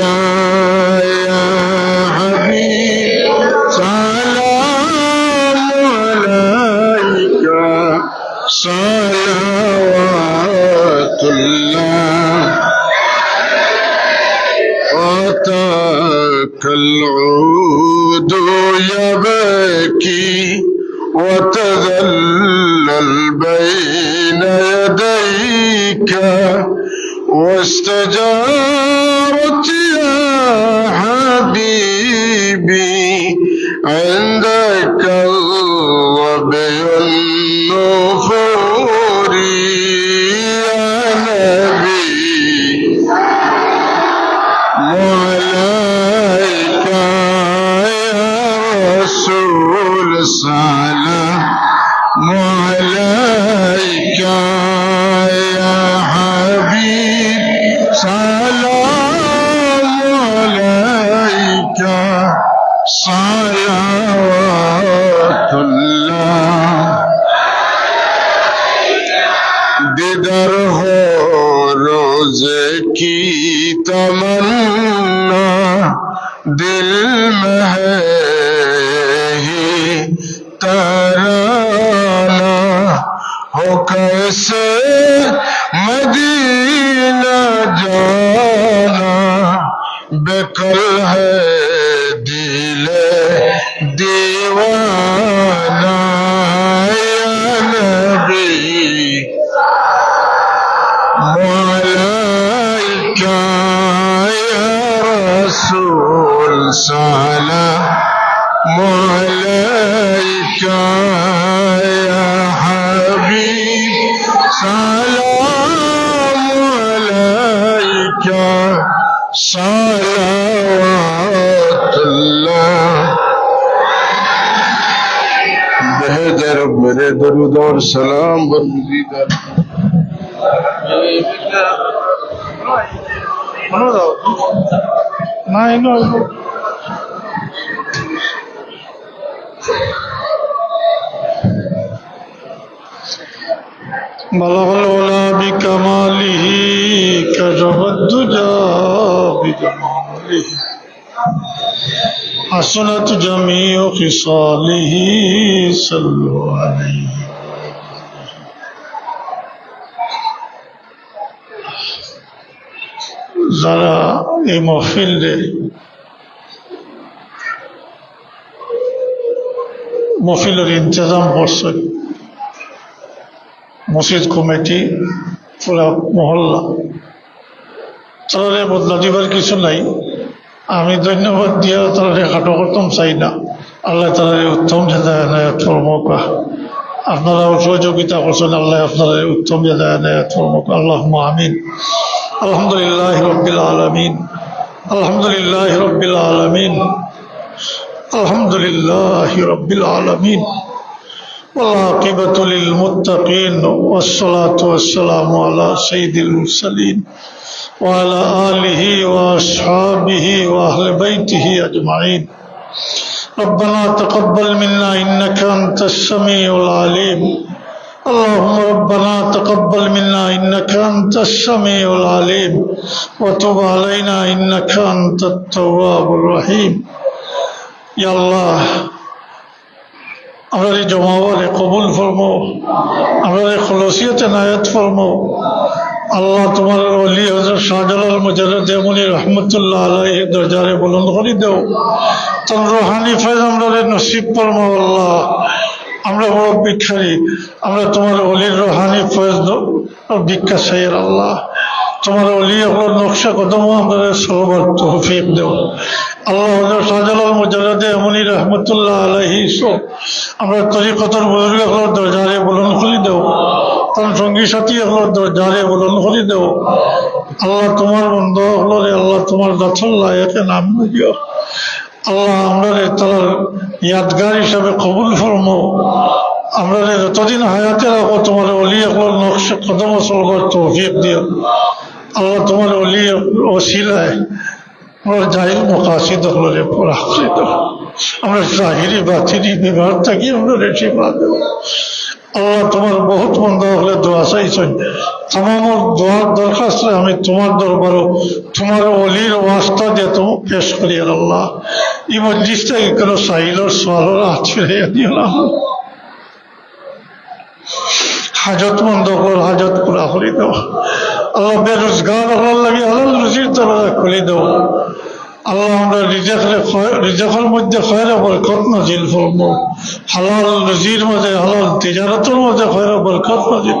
[SPEAKER 5] أتاك العود يبكي وتذلل بين يديك واستجارت يا حبيبي عندك الظبي النفور يا نبي عليك يا رسول سلام عليك يا حبيب سلام عليك صلوات الله دیدر ہو روزے کی تمنا دل میں ہے ہی ترانہ ہو کیسے مدینہ جانا بکل ہے دل دیوانہ یا نبی عليك يا رسول سلام عليك يا حبيب سلام عليك صلوات الله بهد رب میرے درود اور سلام برمزید
[SPEAKER 3] بلغ العلا بكماله كشف الدجى بجماله حسنت جميع خصاله صلوا عليه যারা এই মহফিলের ইন্তজাম করছেন, মসজিদ কমিটি, পুরা মহল্লা, তারা বদলা দিবার কিছু নাই। আমি ধন্যবাদ দিয়ে তারা খাটো করতাম চাই না। আল্লাহ তারা উত্তম হেদায়াত ফরমাকা। আপনারাও সহযোগিতা করছেন, আল্লাহ আপনারা উত্তম হেদায়াত ফরমাকা। আল্লাহুম্মা আমিন। আলহামদুলিল্লাহ রাব্বিল আলামিন। আলহামদুলিল্লাহ রাব্বিল আলামিন। আলহামদুলিল্লাহ রাব্বিল আলামিন। والعاقبة للمتقين والصلاة والسلام على سيد المرسلين وعلى آله وأصحابه وأهل بيته أجمعين. ربنا تقبل منا إنك أنت السميع العليم. اللهم ربنا تقبل منا إنك أنت السميع العليم وتب علينا إنك أنت التواب الرحيم. يا الله আমরা জমাওয়ালে কবুল ফরমাও, আমরা খলসিয়তে নায়াত ফরমাও। আল্লাহ তোমার ওলি হযরত শাহজালাল মুজাদ্দিদ দেওবন্দি রহমতুল্লাহ আলাইহি দরজারে বুলন্দ করে দাও। তোর রুহানি ফয়জ আমরা নসিব ফরমাও। আল্লাহ আমরা বড় ভিখারি, আমরা তোমার ওলির রুহানি ফয়জ ভিক্ষা চাই। আল্লাহ তোমার ওলি আপনার নকশা কদম আমরা সবার তৌফিক দেও। আল্লাহ হযরত শাহজালাল মুজাদ্দিদ দেওবন্দি রহমতুল্লাহ আলাইহি আমরা তরিকতর বুজুর্গ আপনার দরজারে বুলন্দ করে দেও। তার সঙ্গী সাথী আপনার দরজারে বুলন্দ করে দেও। আল্লাহ তোমার বন্ধু হলরে আল্লাহ তোমার দাতুল্লাহ একে নাম দিও। আল্লাহ আমরা তার ইয়াদগার হিসাবে কবুল ফরমাও। আমরা যতদিন হায়াতে রাখো তোমার ওলি আপনার নকশা কদম সলবার তৌফিক দিও। আল্লাহ তোমার ওলি ওসিলায় আমরা জাহিল মকাসিদ হলরে পুরা করে দাও। আমরা জাহিরি বাতিনি বিভাগ থাকি আমরা রেখে পা দেব। আল্লাহ তোমার বহুত বন্ধ হলে দোয়া চাইছেন। তাম দোয়ার দরখাস্ত আমি তোমার দরবারও তোমার অলির ওয়াস্তা দিয়ে তোমার পেশ করি। আল্লাহ এই মজলিসটাকে কোনো সাহিলর সোয়ালর হাত ফিরে দিও না। হাজত মন্দ কর, হাজত পুরা করে দাও। আল্লাহ বেরোজগার আল্লাহ লাগে হালাল রুজির দরজা খুলে দাও। আল্লাহ আমরা রিজেকের মধ্যে খয়রা বরকত নাজিল ফরমো, হালাল রুজির মধ্যে হালাল তিজারতের মধ্যে খয়রা বরকত নাজিল।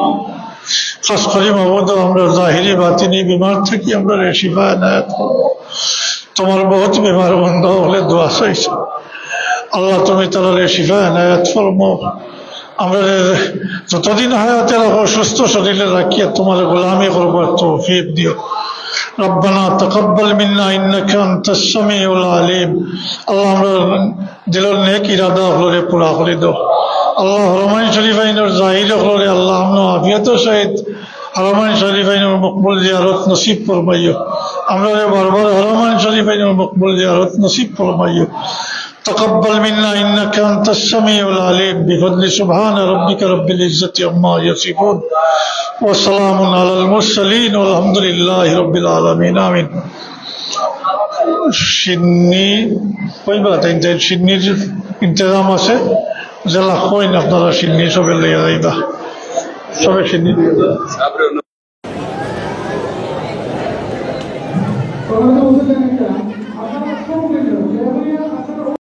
[SPEAKER 3] খাস করে মাবুদ আমরা জাহিরি বাতিনি বিমার থেকে আমরা শিফা এনায়েত করবো। তোমার বহুত বিমার বন্ধ হলে দোয়া চাইছে আল্লাহ তুমি তারা শিফা এনায়েত ফরমো। আমরা যতদিন হায়াতে রাখো সুস্থ শরীরে রাখিয়া তোমার গোলামি করবার তৌফিক দিও। ربنا تقبل منا انك انت السميع العليم। আল্লাহ আমরা দিলের নেক ইরাদা হলে পুরা করে দাও আল্লাহ। হরমাইন শরীফাইনের জাহির হলে আল্লাহ আমরা আফিয়াতের সহিত হরমাইন শরীফাইনের মকবুল জিয়ারত নসিব ফরমাইও। আমরা বারবার হরমাইন শরীফাইনের মকবুল জিয়ারত নসিব ফরমাইও। تقبل منا إنك أنت السميع العليم بفضل سبحان ربك رب العزة عما يصفون وسلام على المرسلين والحمد لله رب العالمين آمين। সিন্নি কইবা তাই সিন্নির ইন্তজাম আছে জেলা কইন আপনারা সিন্নি সবে লইয়া যাইবা সবে সিন্নি